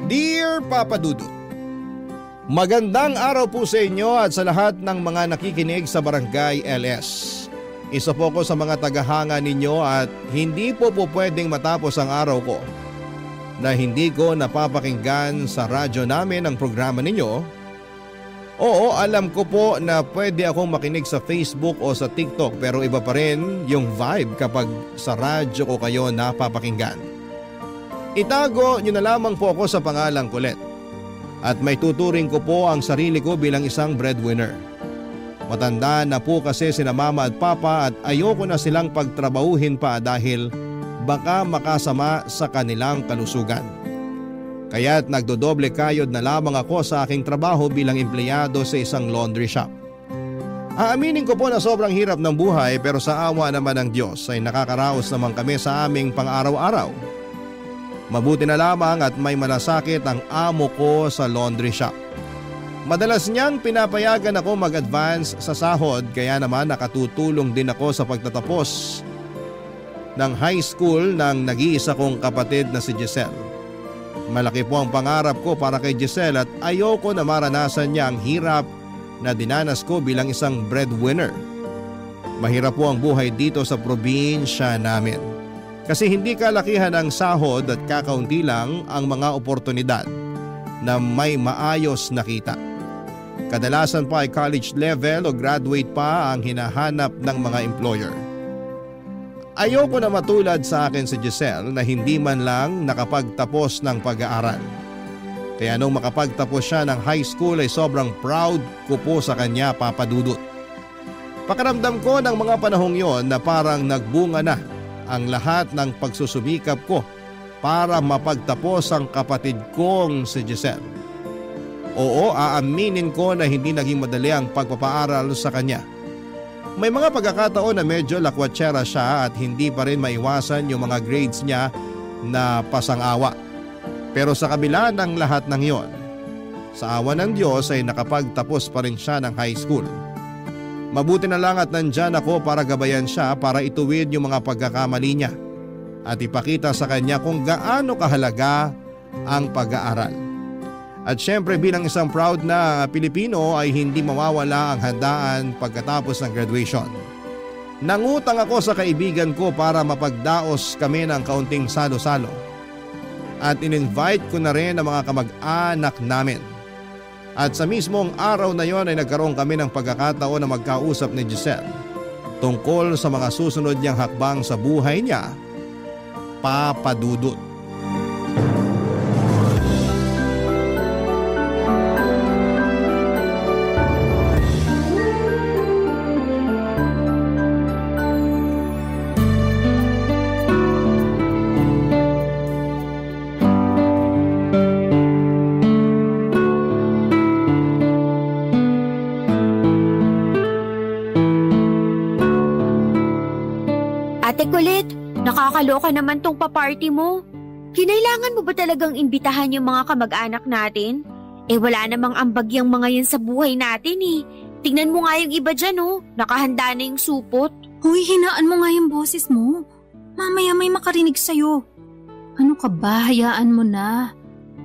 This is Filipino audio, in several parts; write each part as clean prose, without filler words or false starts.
Dear Papa Dudut, magandang araw po sa inyo at sa lahat ng mga nakikinig sa Barangay LS. Isa po ko sa mga tagahanga ninyo at hindi po pwedeng matapos ang araw ko na hindi ko napapakinggan sa radyo namin ang programa ninyo. Oo, alam ko po na pwede akong makinig sa Facebook o sa TikTok pero iba pa rin yung vibe kapag sa radyo ko kayo napapakinggan. Itago nyo na lamang po ako sa pangalang Colette at may tuturing ko po ang sarili ko bilang isang breadwinner. Matanda na po kasi sina mama at papa at ayoko na silang pagtrabahuhin pa dahil baka makasama sa kanilang kalusugan. Kaya't nagdodoble kayod na lamang ako sa aking trabaho bilang empleyado sa isang laundry shop. Aaminin ko po na sobrang hirap ng buhay pero sa awa naman ng Diyos ay nakakaraos naman kami sa aming pang-araw-araw. Mabuti na lamang at may malasakit ang amo ko sa laundry shop. Madalas niyang pinapayagan ako mag-advance sa sahod kaya naman nakatutulong din ako sa pagtatapos ng high school ng nag-iisa kong kapatid na si Giselle. Malaki po ang pangarap ko para kay Giselle at ayoko na maranasan niya ang hirap na dinanas ko bilang isang breadwinner. Mahirap po ang buhay dito sa probinsya namin. Kasi hindi kalakihan ang sahod at kakaunti lang ang mga oportunidad na may maayos na kita. Kadalasan pa ay college level o graduate pa ang hinahanap ng mga employer. Ayoko na matulad sa akin si Giselle na hindi man lang nakapagtapos ng pag-aaral. Kaya nung makapagtapos siya ng high school ay sobrang proud ko po sa kanya, Papa Dudut. Pakiramdam ko ng mga panahong yon na parang nagbunga na ang lahat ng pagsusumikap ko para mapagtapos ang kapatid kong si Giselle. Oo, aaminin ko na hindi naging madali ang pagpapaaral sa kanya. May mga pagkakataon na medyo lakwatsera siya at hindi pa rin maiwasan yung mga grades niya na pasang-awa. Pero sa kabila ng lahat ng yon, sa awa ng Diyos ay nakapagtapos pa rin siya ng high school. Mabuti na lang at nandyan ako para gabayan siya para ituwid yung mga pagkakamali niya at ipakita sa kanya kung gaano kahalaga ang pag-aaral. At syempre bilang isang proud na Pilipino ay hindi mawawala ang handaan pagkatapos ng graduation. Nangutang ako sa kaibigan ko para mapagdaos kami ng kaunting salo-salo. At in-invite ko na rin ang mga kamag-anak namin. At sa mismong araw na yon ay nagkaroon kami ng pagkakataon na magkausap ni Giselle tungkol sa mga susunod niyang hakbang sa buhay niya, Papa Dudut. Ate Colette, nakakaloka naman tong pa-party mo. Kinailangan mo ba talagang imbitahan yung mga kamag-anak natin? Eh wala namang ambag yung mga yan sa buhay natin eh. Tingnan mo nga yung iba dyan oh, nakahanda na yung supot. Huy, hinaan mo nga yung boses mo. Mamaya may makarinig sa'yo. Ano ka ba, hayaan mo na.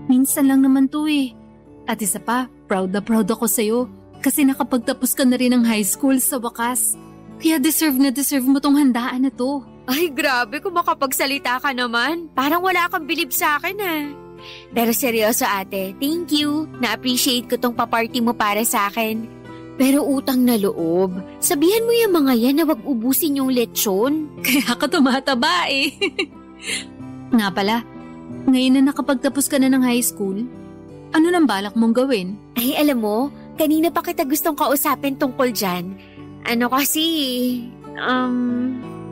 Minsan lang naman to eh. At isa pa, proud na proud ako sa'yo. Kasi nakapagtapos ka na rin ng high school sa wakas. Kaya deserve mo tong handaan na to. Ay grabe kung makapagsalita ka naman. Parang wala kang bilib sa akin ah. Pero seryoso ate, thank you. Na-appreciate ko tong pa-party mo para sa akin. Pero utang na loob, sabihan mo yung mga yan na wag ubusin yung lechon. Kaya ka tumataba eh. Nga pala, ngayon na nakapagtapos ka na ng high school, ano nang balak mong gawin? Ay alam mo, kanina pa kita gustong kausapin tungkol dyan. Ano kasi,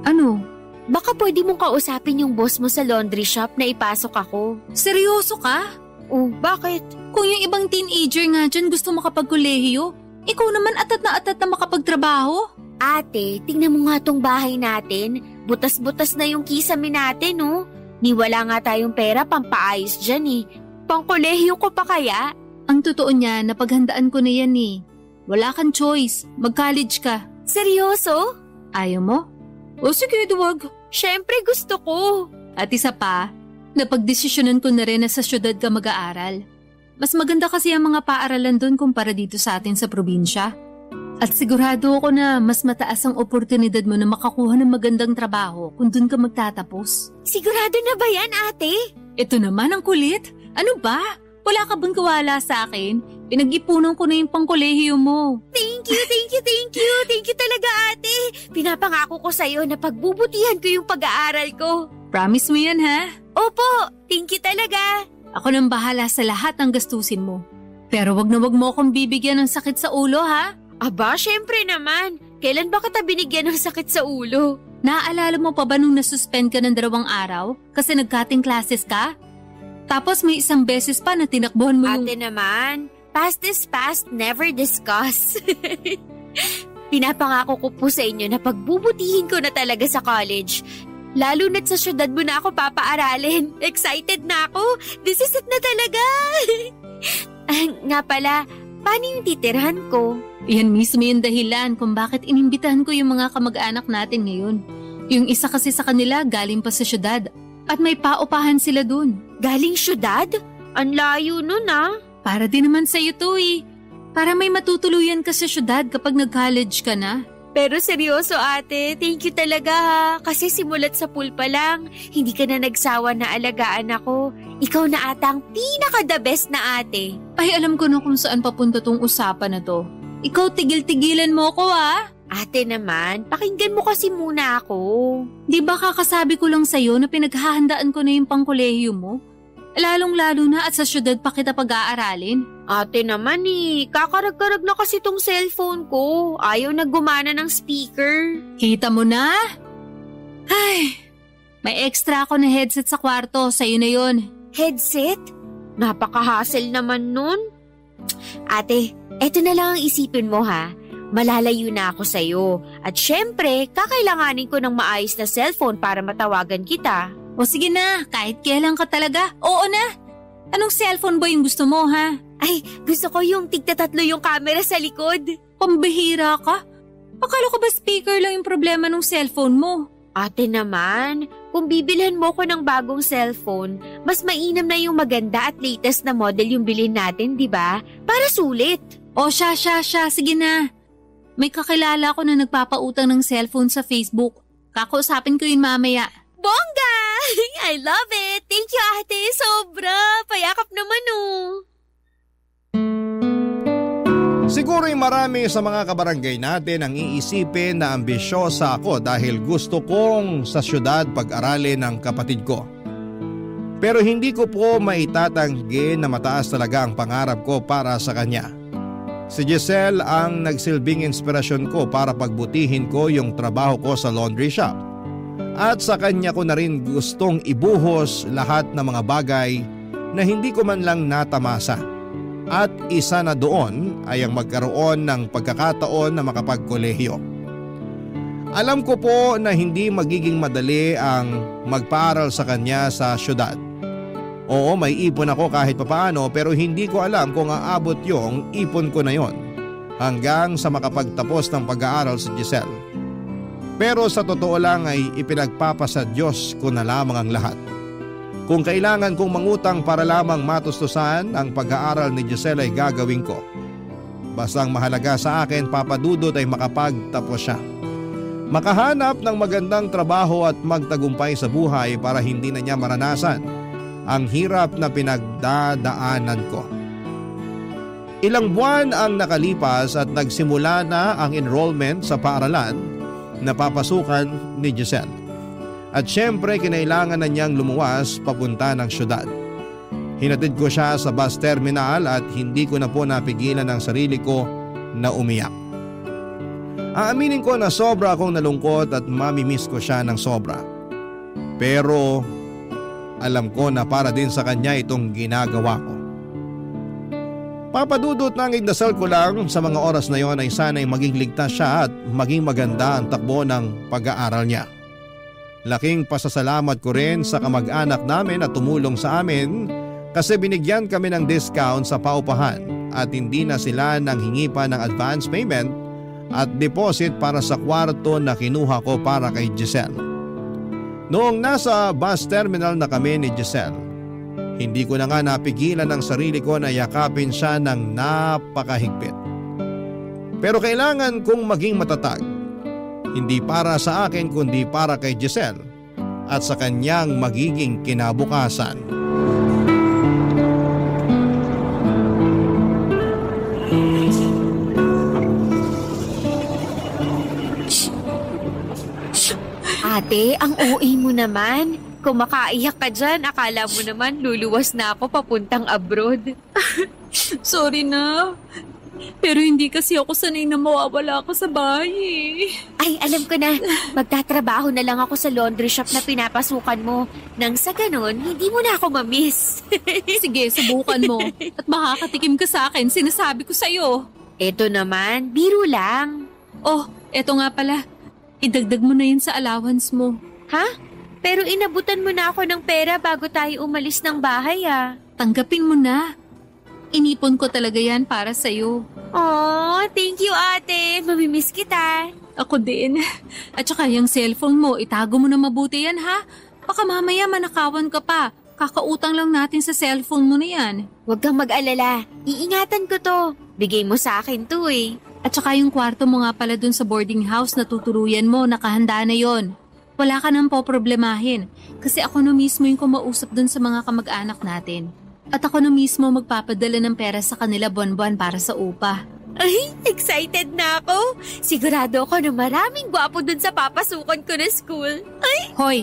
Ano? Baka pwede mong kausapin yung boss mo sa laundry shop na ipasok ako. Seryoso ka? Oh, bakit? Kung yung ibang teenager nga dyan gusto makapagkolehiyo, ikaw naman atat na makapagtrabaho. Ate, tingnan mo nga tong bahay natin. Butas-butas na yung kisame natin, oh. Niwala nga tayong pera pampaayos dyan eh. Pangkolehiyo ko pa kaya? Ang totoo niya, napaghandaan ko na yan eh. Wala kang choice. Mag-college ka. Seryoso? Ayaw mo? O sige, duwag. Syempre gusto ko. At isa pa, Napagdesisyonan ko na rin na sa syudad ka mag-aaral. Mas maganda kasi ang mga paaralan doon kumpara dito sa atin sa probinsya. At sigurado ako na mas mataas ang oportunidad mo na makakuha ng magandang trabaho kung doon ka magtatapos. Sigurado na ba yan, ate? Ito naman ang kulit. Ano ba? Wala ka bang kawala sa akin? Pinag-ipunan ko na yung pangkolehiyo mo. Thank you. Thank you talaga, ate. Pinapangako ko sa'yo na pagbubutihan ko yung pag-aaral ko. Promise mo yan, ha? Opo, thank you talaga. Ako nang bahala sa lahat ng gastusin mo. Pero wag na wag mo akong bibigyan ng sakit sa ulo, ha? Aba, syempre naman. Kailan ba kita binigyan ng sakit sa ulo? Naaalala mo pa ba nung nasuspend ka ng 2 araw? Kasi nag-cutting classes ka? Tapos may 1 beses pa na tinakbuhan mo yung... Ate naman, past is past, never discuss. Pinapangako ko po sa inyo na pagbubutihin ko na talaga sa college. Lalo na't sa syudad mo na ako papaaralin. Excited na ako. This is it na talaga. Nga pala, paano yung titirhan ko? Yan mismo yung dahilan kung bakit inimbitahan ko yung mga kamag-anak natin ngayon. Yung isa kasi sa kanila galing pa sa syudad at may paupahan sila dun. Galing syudad? Ang layo nun ah. Para din naman sa'yo to eh. Para may matutuluyan ka sa syudad kapag nag-college ka na. Pero seryoso ate, thank you talaga ha. Kasi simulat sa pool pa lang, hindi ka na nagsawa na alagaan ako. Ikaw na ata ang pinaka-the best na ate. Ay, alam ko na kung saan papunta tong usapan na to. Ikaw tigil-tigilan mo ko ha. Ate naman, pakinggan mo kasi muna ako. Di ba kakasabi ko lang sa'yo na pinaghahandaan ko na yung pangkolehiyo mo? Lalong-lalo na at sa syudad pa kita pag-aaralin. Ate naman kakarag-karag na kasi tong cellphone ko. Ayaw na gumana ng speaker. Kita mo na? Ay, may extra ako na headset sa kwarto. Sa'yo na yon. Headset? Napaka-hassle naman nun. Ate, eto na lang ang isipin mo ha. Malalayo na ako sa'yo. At syempre, kakailanganin ko ng maayos na cellphone para matawagan kita. O sige na, kahit kailan ka talaga. Oo na. Anong cellphone ba yung gusto mo ha? Ay, gusto ko yung tigta-tatlo yung camera sa likod. Pambihira ka? Akala ko ba speaker lang yung problema ng cellphone mo? Ate naman, kung bibilhan mo ko ng bagong cellphone, mas mainam na yung maganda at latest na model yung bilhin natin, di ba? Para sulit. O siya, sige na. May kakilala ko na nagpapautang ng cellphone sa Facebook. Kakausapin ko yun mamaya. Bongga! I love it! Thank you, ate! Sobra! Payakap naman Siguro'y marami sa mga kabarangay natin ang iisipin na ambisyosa ako dahil gusto kong sa syudad pag-aralin ng kapatid ko. Pero hindi ko po maitatanggi na mataas talaga ang pangarap ko para sa kanya. Si Giselle ang nagsilbing inspirasyon ko para pagbutihin ko yung trabaho ko sa laundry shop. At sa kanya ko na rin gustong ibuhos lahat ng mga bagay na hindi ko man lang natamasa. At isa na doon ay ang magkaroon ng pagkakataon na makapagkolehiyo. Alam ko po na hindi magiging madali ang magpaaral sa kanya sa syudad. Oo, may ipon ako kahit papaano pero hindi ko alam kung aabot yung ipon ko na yon hanggang sa makapagtapos ng pag-aaral si Giselle. Pero sa totoo lang ay ipinagpapasa Diyos ko na lamang ang lahat. Kung kailangan kong mangutang para lamang matustusan ang pag-aaral ni Giselle ay gagawin ko. Basta ang mahalaga sa akin, Papa Dudut, ay makapagtapos siya. Makahanap ng magandang trabaho at magtagumpay sa buhay para hindi na niya maranasan ang hirap na pinagdadaanan ko. Ilang buwan ang nakalipas at nagsimula na ang enrollment sa paaralan na papasukan ni Giselle. At syempre kinailangan na niyang lumuwas papunta ng syudad. Hinatid ko siya sa bus terminal at hindi ko na po napigilan ang sarili ko na umiyak. Aaminin ko na sobra akong nalungkot at mamimiss ko siya ng sobra. Pero alam ko na para din sa kanya itong ginagawa ko. Papadudot na ang igdasal ko lang sa mga oras na yon ay sana'y maging ligtas siya at maging maganda ang takbo ng pag-aaral niya. Laking pasasalamat ko rin sa kamag-anak namin na tumulong sa amin kasi binigyan kami ng discount sa paupahan at hindi na sila nanghingi pa ng advance payment at deposit para sa kwarto na kinuha ko para kay Giselle. Noong nasa bus terminal na kami ni Giselle, hindi ko na nga napigilan ang sarili ko na yakapin siya ng napakahigpit. Pero kailangan kong maging matatag, hindi para sa akin kundi para kay Giselle at sa kanyang magiging kinabukasan. Ate, ang OA mo naman. Kung makaiyak ka dyan, akala mo naman luluwas na ako papuntang abroad. Sorry na. Pero hindi kasi ako sanay na mawawala ako sa bahay eh. Ay, alam ko na. Magtatrabaho na lang ako sa laundry shop na pinapasukan mo. Nang sa ganun, hindi mo na ako mamiss. Sige, subukan mo. At makakatikim ka sa akin, sinasabi ko sa'yo. Eto naman, biro lang. Oh, eto nga pala. Idagdag mo na yun sa allowance mo. Ha? Pero inabutan mo na ako ng pera bago tayo umalis ng bahay ah. Tanggapin mo na. Inipon ko talaga yan para sa'yo. Oh, thank you ate. Mamimiss kita. Ako din. At saka yung cellphone mo, itago mo na mabuti yan ha. Baka mamaya manakawan ka pa. Kakautang lang natin sa cellphone mo na yan. Huwag kang mag-alala. Iingatan ko to. Bigay mo sa akin to eh. At saka yung kwarto mo nga pala dun sa boarding house na tuturuyan mo, nakahanda na yon. Wala ka nang poproblemahin kasi ako na mismo yung kumausap dun sa mga kamag-anak natin. At ako na mismo magpapadala ng pera sa kanila buwan-buwan para sa upa. Ay, excited na ako. Sigurado ako na maraming gwapo dun sa papasukan ko na school. Ay! Hoy,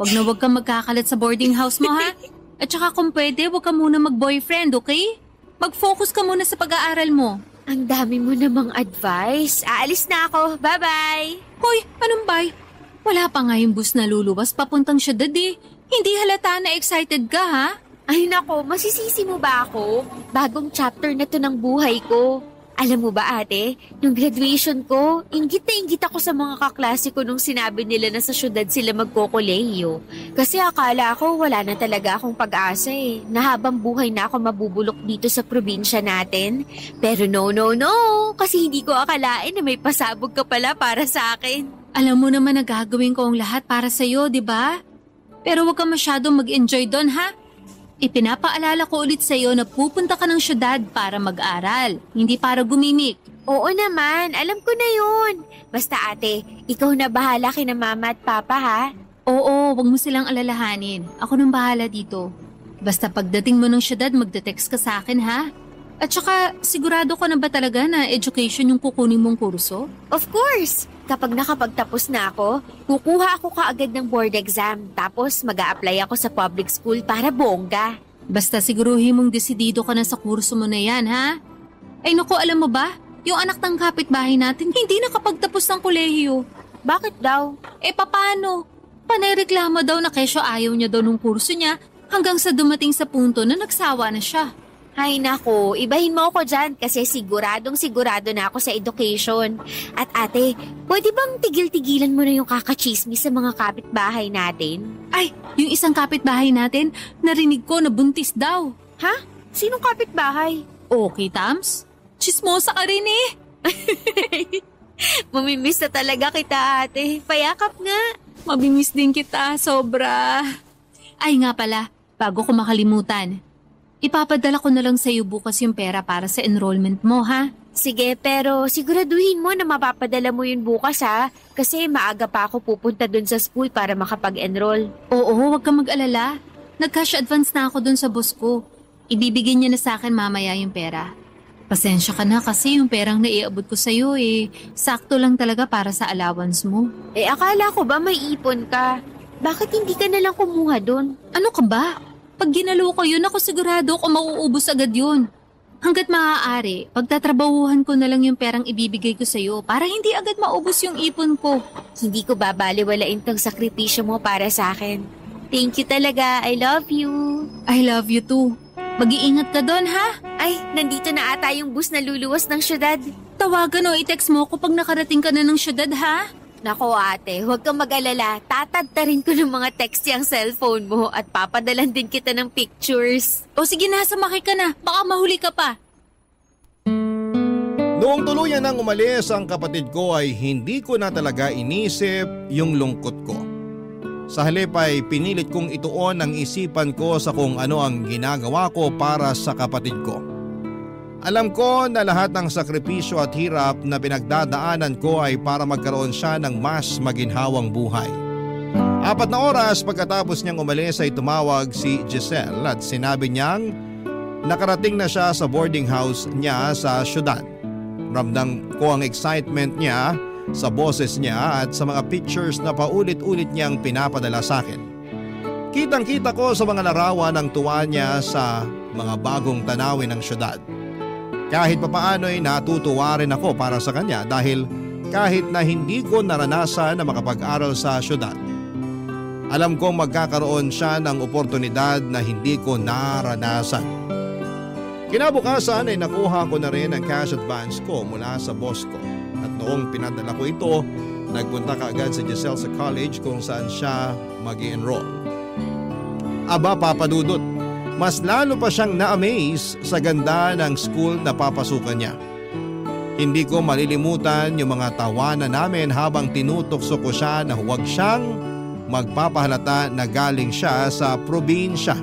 wag kang magkakalat sa boarding house mo ha. At saka kung pwede, wag ka muna mag-boyfriend, okay? Mag-focus ka muna sa pag-aaral mo. Ang dami mo namang advice. Aalis na ako. Bye-bye! Hoy, anong bye? Wala pa nga yung bus na luluwas papuntang syudad eh. Hindi halata na excited ka ha? Ay nako, masisisi mo ba ako? Bagong chapter na to ng buhay ko. Alam mo ba ate, nung graduation ko, inggit na inggit ako sa mga kaklase ko nung sinabi nila na sa syudad sila magkokolehiyo. Kasi akala ko wala na talaga akong pag-asa eh, na habang buhay na ako mabubulok dito sa probinsya natin. Pero no, kasi hindi ko akalain na may pasabog ka pala para sa akin. Alam mo naman na gagawin ko ang lahat para sa'yo, di ba? Pero huwag ka masyadong mag-enjoy doon ha? Ipinapaalala ko ulit sa'yo na pupunta ka ng syudad para mag-aral, hindi para gumimik. Oo naman, alam ko na yun. Basta ate, ikaw na bahala kina mama at papa ha? Oo, wag mo silang alalahanin. Ako nang bahala dito. Basta pagdating mo ng syudad, magde-text ka sa akin ha? At saka, sigurado ka na ba talaga na education yung kukunin mong kurso? Of course! Kapag nakapagtapos na ako, kukuha ako kaagad ng board exam. Tapos mag-a-apply ako sa public school para bongga. Basta siguruhin mong desidido ka na sa kurso mo na yan, ha? Ay naku, alam mo ba? Yung anak ng kapitbahay natin hindi nakapagtapos ng kolehiyo. Bakit daw? Eh paano? Panireklamo daw na kesyo ayaw niya daw nung kurso niya hanggang sa dumating sa punto na nagsawa na siya. Ay nako, ibahin mo ako dyan kasi sigurado na ako sa education. At ate, pwede bang tigil-tigilan mo na yung kakachismis sa mga kapitbahay natin? Ay, yung isang kapitbahay natin, narinig ko na buntis daw. Ha? Sinong kapitbahay? Okay, Tams? Chismosa ka rin eh. Mamimiss na talaga kita ate. Payakap nga. Mamimiss din kita, sobra. Ay nga pala, bago ko makalimutan. Ipapadala ko na lang sa iyo bukas yung pera para sa enrollment mo, ha? Sige, pero siguraduhin mo na mapapadala mo yun bukas, ha? Kasi maaga pa ako pupunta dun sa school para makapag-enroll. Oo, huwag kang mag-alala. Nag-cash advance na ako dun sa boss ko. Ibibigay niya na sa akin mamaya yung pera. Pasensya ka na kasi yung perang naiabot ko sa iyo sakto lang talaga para sa allowance mo. Eh, akala ko ba may ipon ka? Bakit hindi ka nalang kumuha dun? Ano ka ba? Pag ginalo ko yun, ako sigurado ko mauubos agad yun. Hanggat maaari, pagtatrabahuhan ko na lang yung perang ibibigay ko sa'yo para hindi agad maubos yung ipon ko. Hindi ko babaliwalain tong sakripisyo mo para sa akin. Thank you talaga. I love you. I love you too. Mag-iingat ka doon, ha? Ay, nandito na ata yung bus na luluwas ng syudad. Tawagan o i-text mo ko pag nakarating ka na ng syudad, ha? Nako ate, huwag kang mag-alala. Tatadtarin ko ng mga text yung cellphone mo at papadalan din kita ng pictures. O sige na, sumakay ka na. Baka mahuli ka pa. Noong tuluyan nang umalis ang kapatid ko ay hindi ko na talaga inisip yung lungkot ko. Sa halip ay pinilit kong ituon ang isipan ko sa kung ano ang ginagawa ko para sa kapatid ko. Alam ko na lahat ng sakripisyo at hirap na pinagdadaanan ko ay para magkaroon siya ng mas maginhawang buhay. 4 na oras pagkatapos niyang umalis ay tumawag si Giselle at sinabi niyang nakarating na siya sa boarding house niya sa syudad. Ramdam ko ang excitement niya sa boses niya at sa mga pictures na paulit-ulit niyang pinapadala sa akin. Kitang-kita ko sa mga larawan ang tuwa niya sa mga bagong tanawin ng syudad. Kahit papaano ay natutuwa rin ako para sa kanya dahil kahit na hindi ko naranasan na makapag-aral sa syudad, alam kong magkakaroon siya ng oportunidad na hindi ko naranasan. Kinabukasan ay nakuha ko na rin ang cash advance ko mula sa boss ko. At noong pinadala ko ito, nagpunta kaagad si Giselle sa college kung saan siya mag-i-enroll. Aba Papa Dudut, mas lalo pa siyang na-amaze sa ganda ng school na papasukan niya. Hindi ko malilimutan yung mga tawanan namin habang tinutokso ko siya na huwag siyang magpapahalata na galing siya sa probinsya.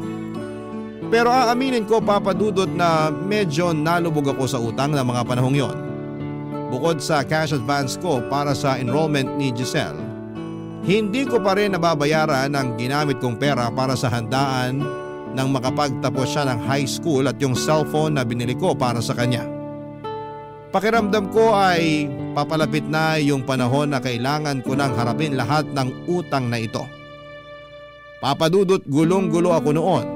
Pero aaminin ko Papa Dudut na medyo nalubog ako sa utang ng mga panahong yon. Bukod sa cash advance ko para sa enrollment ni Giselle, hindi ko pa rin nababayaran ang ginamit kong pera para sa handaan nang makapagtapos siya ng high school at yung cellphone na binili ko para sa kanya. Pakiramdam ko ay papalapit na yung panahon na kailangan ko nang harapin lahat ng utang na ito. Papa Dudut, gulong-gulo ako noon.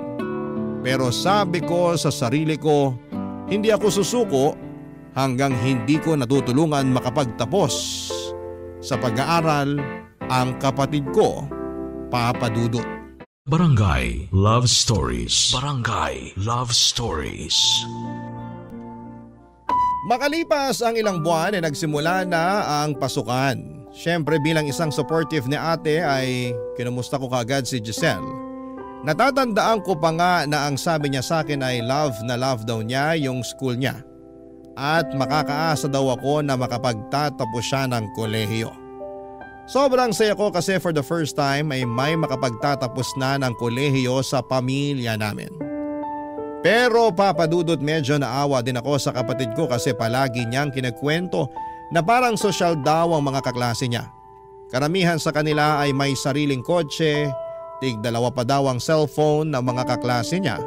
Pero sabi ko sa sarili ko, hindi ako susuko hanggang hindi ko natutulungan makapagtapos sa pag-aaral ang kapatid ko, Papa Dudut. Barangay Love Stories. Barangay Love Stories. Makalipas ang ilang buwan ay nagsimula na ang pasukan. Siyempre bilang isang supportive ni ate ay kinumusta ko kaagad si Giselle. Natatandaan ko pa nga na ang sabi niya sa akin ay love na love daw niya yung school niya. At makakaasa daw ako na makapagtatapos siya ng kolehiyo. Sobrang saya ko kasi for the first time ay may makapagtatapos na ng kolehiyo sa pamilya namin. Pero Papa Dudut, medyo naawa din ako sa kapatid ko kasi palagi niyang kinagkwento na parang sosyal daw ang mga kaklase niya. Karamihan sa kanila ay may sariling kotse, tig-2 pa daw ang cellphone ng mga kaklase niya.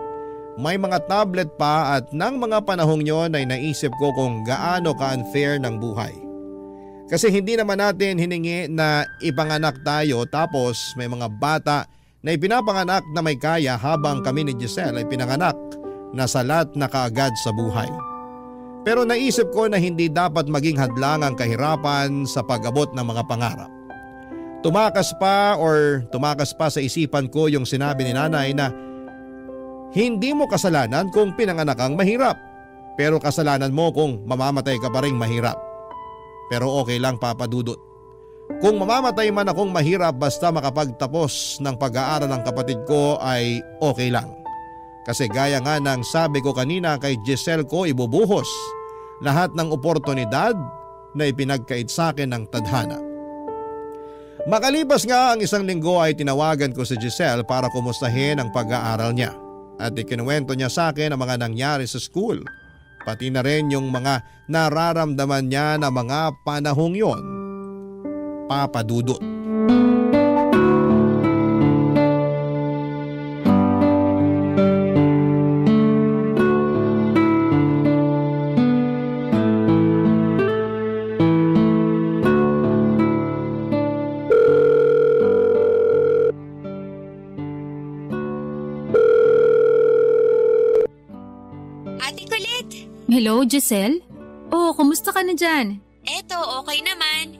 May mga tablet pa at nang mga panahong yon ay naisip ko kung gaano ka-unfair ng buhay. Kasi hindi naman natin hiningi na ipanganak tayo tapos may mga bata na ipinapanganak na may kaya habang kami ni Giselle ay pinanganak na salat na kaagad sa buhay. Pero naisip ko na hindi dapat maging hadlang ang kahirapan sa pag-abot ng mga pangarap. Tumakas pa sa isipan ko yung sinabi ni nanay na hindi mo kasalanan kung pinanganak kang mahirap, pero kasalanan mo kung mamamatay ka pa ring mahirap. Pero okay lang Papa Dudut. Kung mamamatay man akong mahirap basta makapagtapos ng pag-aaral ng kapatid ko ay okay lang. Kasi gaya nga ng sabi ko kanina kay Giselle ko ibubuhos lahat ng oportunidad na ipinagkait sa akin ng tadhana. Makalipas nga ang 1 linggo ay tinawagan ko si Giselle para kumustahin ang pag-aaral niya. At ikinuwento niya sa akin ang mga nangyari sa school. Pati na rin yung mga nararamdaman niya na mga panahong yon, Papa Dudut. Hello, Giselle? Oh, kumusta ka na dyan? Eto, okay naman.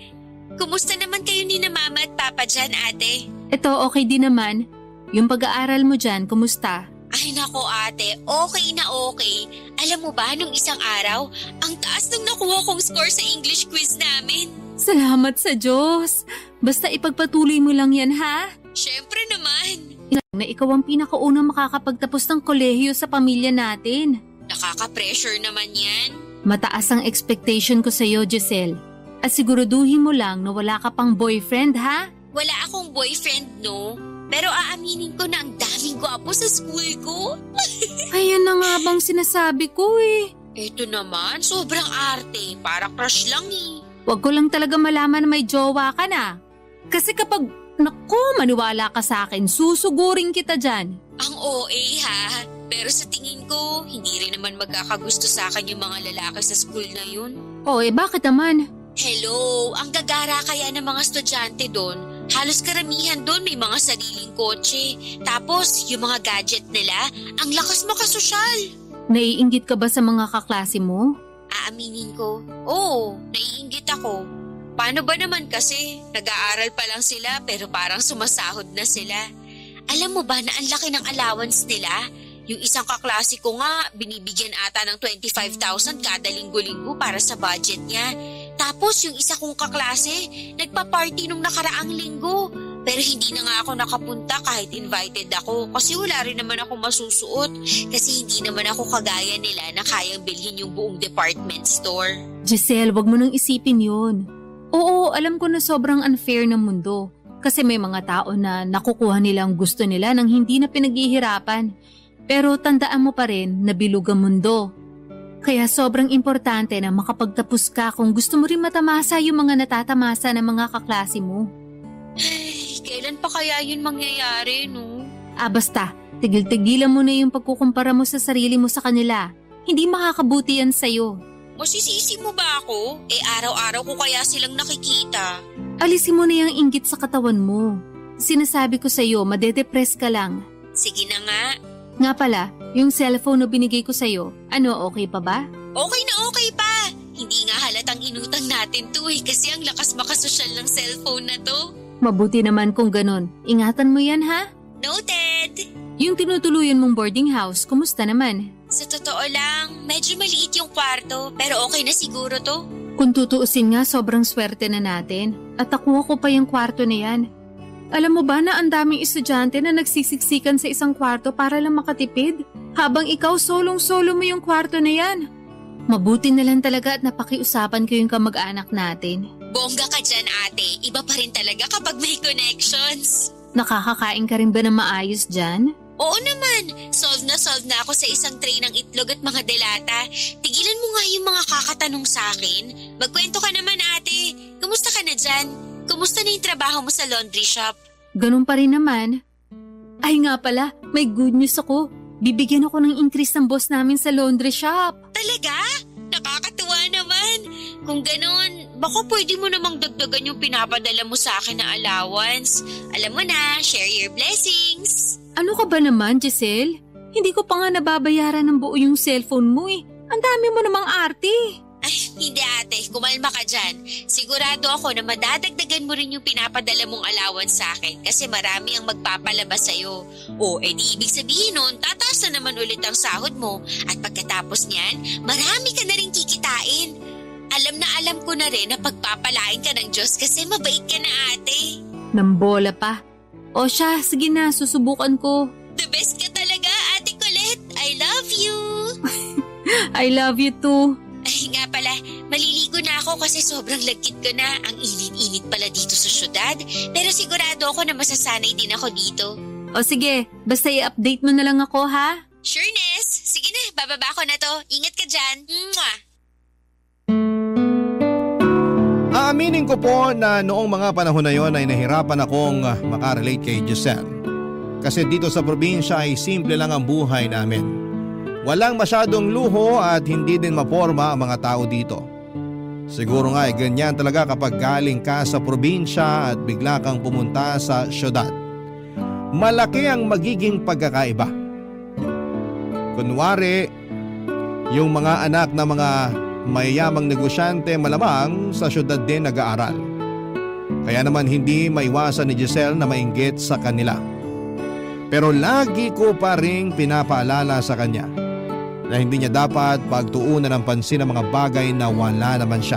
Kumusta naman kayo ni na mama at papa dyan, ate? Eto, okay din naman. Yung pag-aaral mo dyan, kumusta? Ay nako ate, okay na okay. Alam mo ba, nung isang araw, ang taas nung nakuha kong score sa English quiz namin. Salamat sa Diyos. Basta ipagpatuloy mo lang yan, ha? Syempre naman. Na ikaw ang pinakaunang makakapagtapos ng kolehiyo sa pamilya natin. Nakaka-pressure naman yan. Mataas ang expectation ko sa iyo, Giselle. At siguraduhin mo lang na wala ka pang boyfriend, ha? Wala akong boyfriend, no? Pero aaminin ko na ang daming gwapo sa school ko. Ayan na nga bang sinasabi ko eh. Eto naman, sobrang arte. Para crush lang eh. Huwag ko lang talaga malaman na may jowa ka na. Kasi kapag, naku, maniwala ka sa akin, susugurin kita dyan. Ang OA ha. Pero sa tingin ko, hindi rin naman magkakagusto sa akin yung mga lalaki sa school na yun. O bakit naman? Hello, ang gagara kaya ng mga estudyante doon. Halos karamihan doon may mga sariling kotse. Tapos, yung mga gadget nila, ang lakas makasosyal. Naiinggit ka ba sa mga kaklase mo? Aaminin ko, oo, naiinggit ako. Paano ba naman kasi? Nag-aaral pa lang sila pero parang sumasahod na sila. Alam mo ba na ang laki ng allowance nila? Yung isang kaklase ko nga, binibigyan ata ng 25,000 kada linggo-linggo para sa budget niya. Tapos yung isa kong kaklase, nagpa-party nung nakaraang linggo. Pero hindi na nga ako nakapunta kahit invited ako kasi wala rin naman ako masusuot. Kasi hindi naman ako kagaya nila na kayang bilhin yung buong department store. Giselle, wag mo nang isipin yun. Oo, alam ko na sobrang unfair ng mundo. Kasi may mga tao na nakukuha nilang gusto nila nang hindi na pinaghihirapan. Pero tandaan mo pa rin na bilog ang mundo. Kaya sobrang importante na makapagtapos ka kung gusto mo rin matamasa yung mga natatamasa ng mga kaklase mo. Ay, kailan pa kaya yun mangyayari, no? Basta, tigil-tigilan mo na yung pagkukumpara mo sa sarili mo sa kanila. Hindi makakabuti yan sa'yo. Masisisi mo ba ako? Araw-araw ko kaya silang nakikita. Alisin mo na yung inggit sa katawan mo. Sinasabi ko sa'yo, madedepress ka lang. Sige na nga. Nga pala, yung cellphone na binigay ko sa'yo, okay pa ba? Okay na okay pa. Hindi nga halatang inutang natin to kasi ang lakas makasosyal ng cellphone na to. Mabuti naman kung ganun. Ingatan mo yan ha? Noted! Yung tinutuluyan mong boarding house, kumusta naman? Sa totoo lang, medyo maliit yung kwarto pero okay na siguro to. Kung tutuusin nga, sobrang swerte na natin. At nakuha ko pa yung kwarto na yan. Alam mo ba na ang daming estudyante na nagsisiksikan sa isang kwarto para lang makatipid? Habang ikaw solong-solo mo yung kwarto na yan. Mabuti na lang talaga at napakiusapan ko yung kamag-anak natin. Bongga ka dyan ate, iba pa rin talaga kapag may connections. Nakakakain ka rin ba ng maayos dyan? Oo naman, solve na ako sa isang tray ng itlog at mga delata. Tigilan mo nga yung mga kakatanong sa akin. Magkwento ka naman ate, kumusta ka na dyan? Kumusta na yung trabaho mo sa laundry shop? Ganun pa rin naman. Ay nga pala, may good news ako. Bibigyan ako ng increase ng boss namin sa laundry shop. Talaga? Nakakatuwa naman. Kung ganon, baka pwede mo namang dagdagan yung pinapadala mo sa akin na allowance. Alam mo na, share your blessings. Ano ka ba naman, Giselle? Hindi ko pa nga nababayaran ng buo yung cellphone mo eh. Ang dami mo namang arte. Ay, hindi ate, kumalma ka dyan. Sigurado ako na madadagdagan mo rin yung pinapadala mong allowance sa akin kasi marami ang magpapalabas sa'yo. O, di ibig sabihin nun, tataas na naman ulit ang sahod mo at pagkatapos niyan, marami ka na rin kikitain. Alam ko na rin na pagpapalain ka ng Diyos kasi mabait ka na ate. Nambola pa. O siya, sige na, susubukan ko. The best ka talaga, Ate Colette. I love you. I love you too. Ay nga pala, maliligo na ako kasi sobrang lagkit ko na. Ang init-init pala dito sa syudad. Pero sigurado ako na masasanay din ako dito. O sige, basta i-update mo na lang ako ha. Sureness! Sige na, bababa ko na to. Ingat ka dyan. Mwah! Aaminin ko po na noong mga panahon na yon ay nahirapan akong makarelate kay Giselle. Kasi dito sa probinsya ay simple lang ang buhay namin. Walang masyadong luho at hindi din maporma ang mga tao dito. Siguro nga ay ganyan talaga kapag galing ka sa probinsya at bigla kang pumunta sa syudad. Malaki ang magiging pagkakaiba. Kunwari, yung mga anak na mga mayayamang negosyante malamang sa syudad din nag-aaral. Kaya naman hindi maiwasan ni Giselle na mainggit sa kanila. Pero lagi ko pa ring pinapaalala sa kanya na hindi niya dapat pagtuunan ng pansin ang mga bagay na wala naman siya.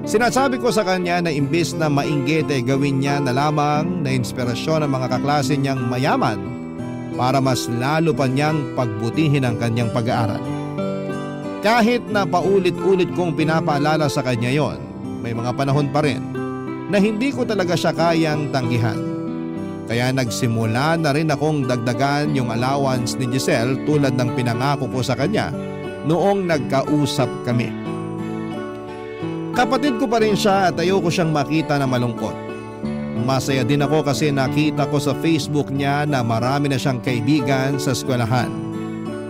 Sinasabi ko sa kanya na imbis na mainggit ay gawin niya na lamang na inspirasyon ang mga kaklase niyang mayaman para mas lalo pa niyang pagbutihin ang kanyang pag-aaral. Kahit na paulit-ulit kong pinapaalala sa kanya yon, may mga panahon pa rin na hindi ko talaga siya kayang tanggihan. Kaya nagsimula na rin akong dagdagan yung allowance ni Giselle tulad ng pinangako ko sa kanya noong nagkausap kami. Kapatid ko pa rin siya at ayoko siyang makita na malungkot. Masaya din ako kasi nakita ko sa Facebook niya na marami na siyang kaibigan sa eskwelahan.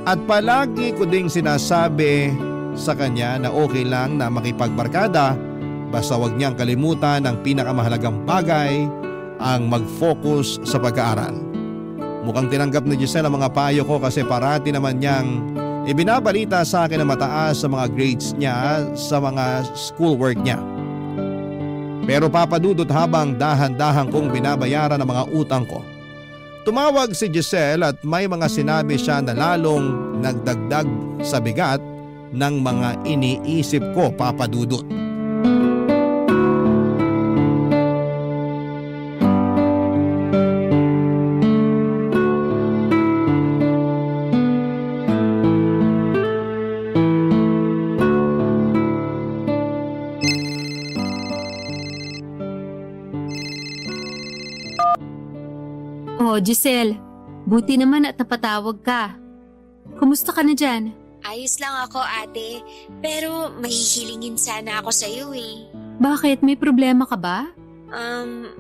At palagi ko ding sinasabi sa kanya na okay lang na makipagbarkada basta wag niyang kalimutan ang pinakamahalagang bagay, ang mag-focus sa pag-aaral. Mukhang tinanggap ni Giselle ang mga payo ko kasi parati naman niyang ibinabalita sa akin na mataas sa mga grades niya sa mga schoolwork niya. Pero papadudot habang dahan-dahan kong binabayaran ang mga utang ko. Tumawag si Giselle at may mga sinabi siya na lalong nagdagdag sa bigat ng mga iniisip ko, papadudot. Oh, Giselle, buti naman at napatawag ka. Kumusta ka na dyan? Ayos lang ako, ate. Pero mahihilingin sana ako sa'yo eh. Bakit? May problema ka ba?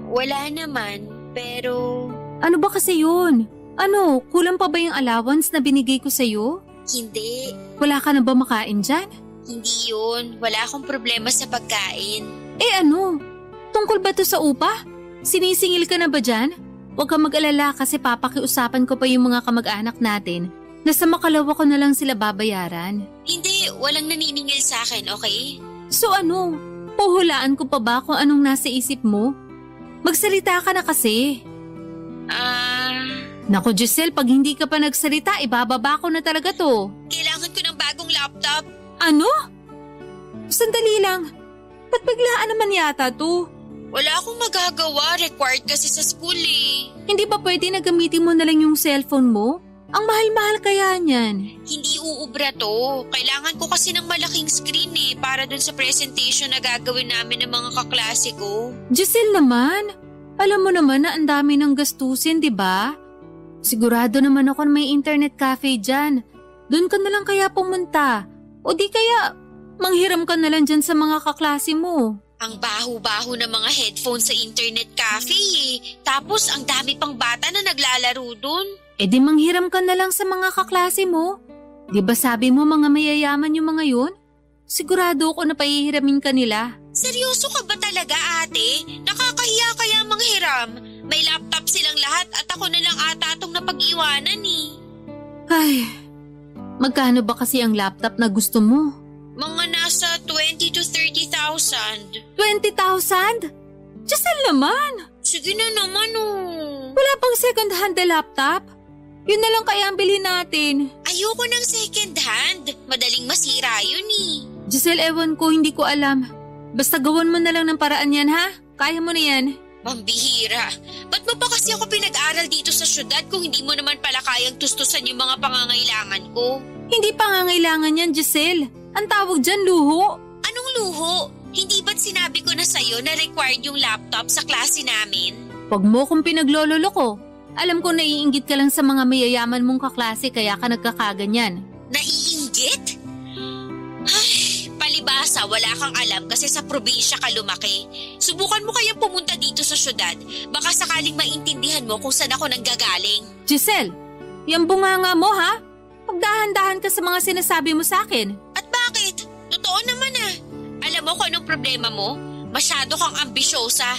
Wala naman. Pero Ano ba kasi yun? Ano, kulang pa ba yung allowance na binigay ko sa'yo? hindi. Wala ka na ba makain dyan? Hindi yun. Wala akong problema sa pagkain. Eh ano? Tungkol ba to sa upa? Sinisingil ka na ba dyan? Huwag kang mag-alala kasi papakiusapan ko pa yung mga kamag-anak natin na sa makalawa ko na lang sila babayaran. Hindi, walang naniningil sa akin, okay? So ano? Puhulaan ko pa ba kung anong nasa isip mo? Magsalita ka na kasi. Naku Giselle, pag hindi ka pa nagsalita, ibababa ko na talaga to. Kailangan ko ng bagong laptop. Ano? Sandali lang. Ba't biglaan naman yata to? Wala akong magagawa. Required kasi sa school eh. Hindi ba pwede na gamitin mo na lang yung cellphone mo? Ang mahal-mahal kaya niyan. Hindi uubra to. Kailangan ko kasi ng malaking screen eh para dun sa presentation na gagawin namin ng mga kaklase ko. Giselle naman, alam mo naman na ang dami ng gastusin, di ba? Sigurado naman ako na may internet cafe dyan. Doon ka na lang kaya pumunta. O di kaya manghiram ka na lang dyan sa mga kaklase mo. Ang baho-baho ng mga headphones sa internet cafe eh. Tapos ang dami pang bata na naglalaro dun. E di manghiram ka na lang sa mga kaklase mo. Di ba sabi mo mga mayayaman yung mga yun? Sigurado ako na pahihiramin ka nila. Seryoso ka ba talaga ate? Nakakahiya kaya manghiram. May laptop silang lahat at ako na lang ata itong napag-iwanan eh. Ay, magkano ba kasi ang laptop na gusto mo? Mga nasa 20 to 30,000. 20,000? Giselle naman! Sige na naman oh. Wala pang second hand na laptop? Yun na lang kaya ang bilhin natin. Ayoko ng second hand. Madaling masira yun eh. Giselle, ewan ko, hindi ko alam. Basta gawan mo na lang ng paraan yan ha? Kaya mo na yan. Pambihira. Ba't mo pa kasi ako pinag-aral dito sa syudad kung hindi mo naman pala kayang tustusan yung mga pangangailangan ko? Hindi pangangailangan yan, Giselle. Ang tawag dyan, luho. Anong luho? Hindi ba't sinabi ko na sa'yo na required yung laptop sa klase namin? Huwag mo kung pinaglololo ko. Alam ko naiinggit ka lang sa mga mayayaman mong kaklase kaya ka nagkakaganyan. Naiinggit? Ay, palibasa, wala kang alam kasi sa probinsya ka lumaki. Subukan mo kayang pumunta dito sa syudad. Baka sakaling maintindihan mo kung saan ako nanggagaling. Giselle, yung bunganga mo ha? Pagdahan-dahan ka sa mga sinasabi mo sa akin. At bakit? Totoo naman ah. Alam mo kung anong problema mo? Masyado kang ambisyosa.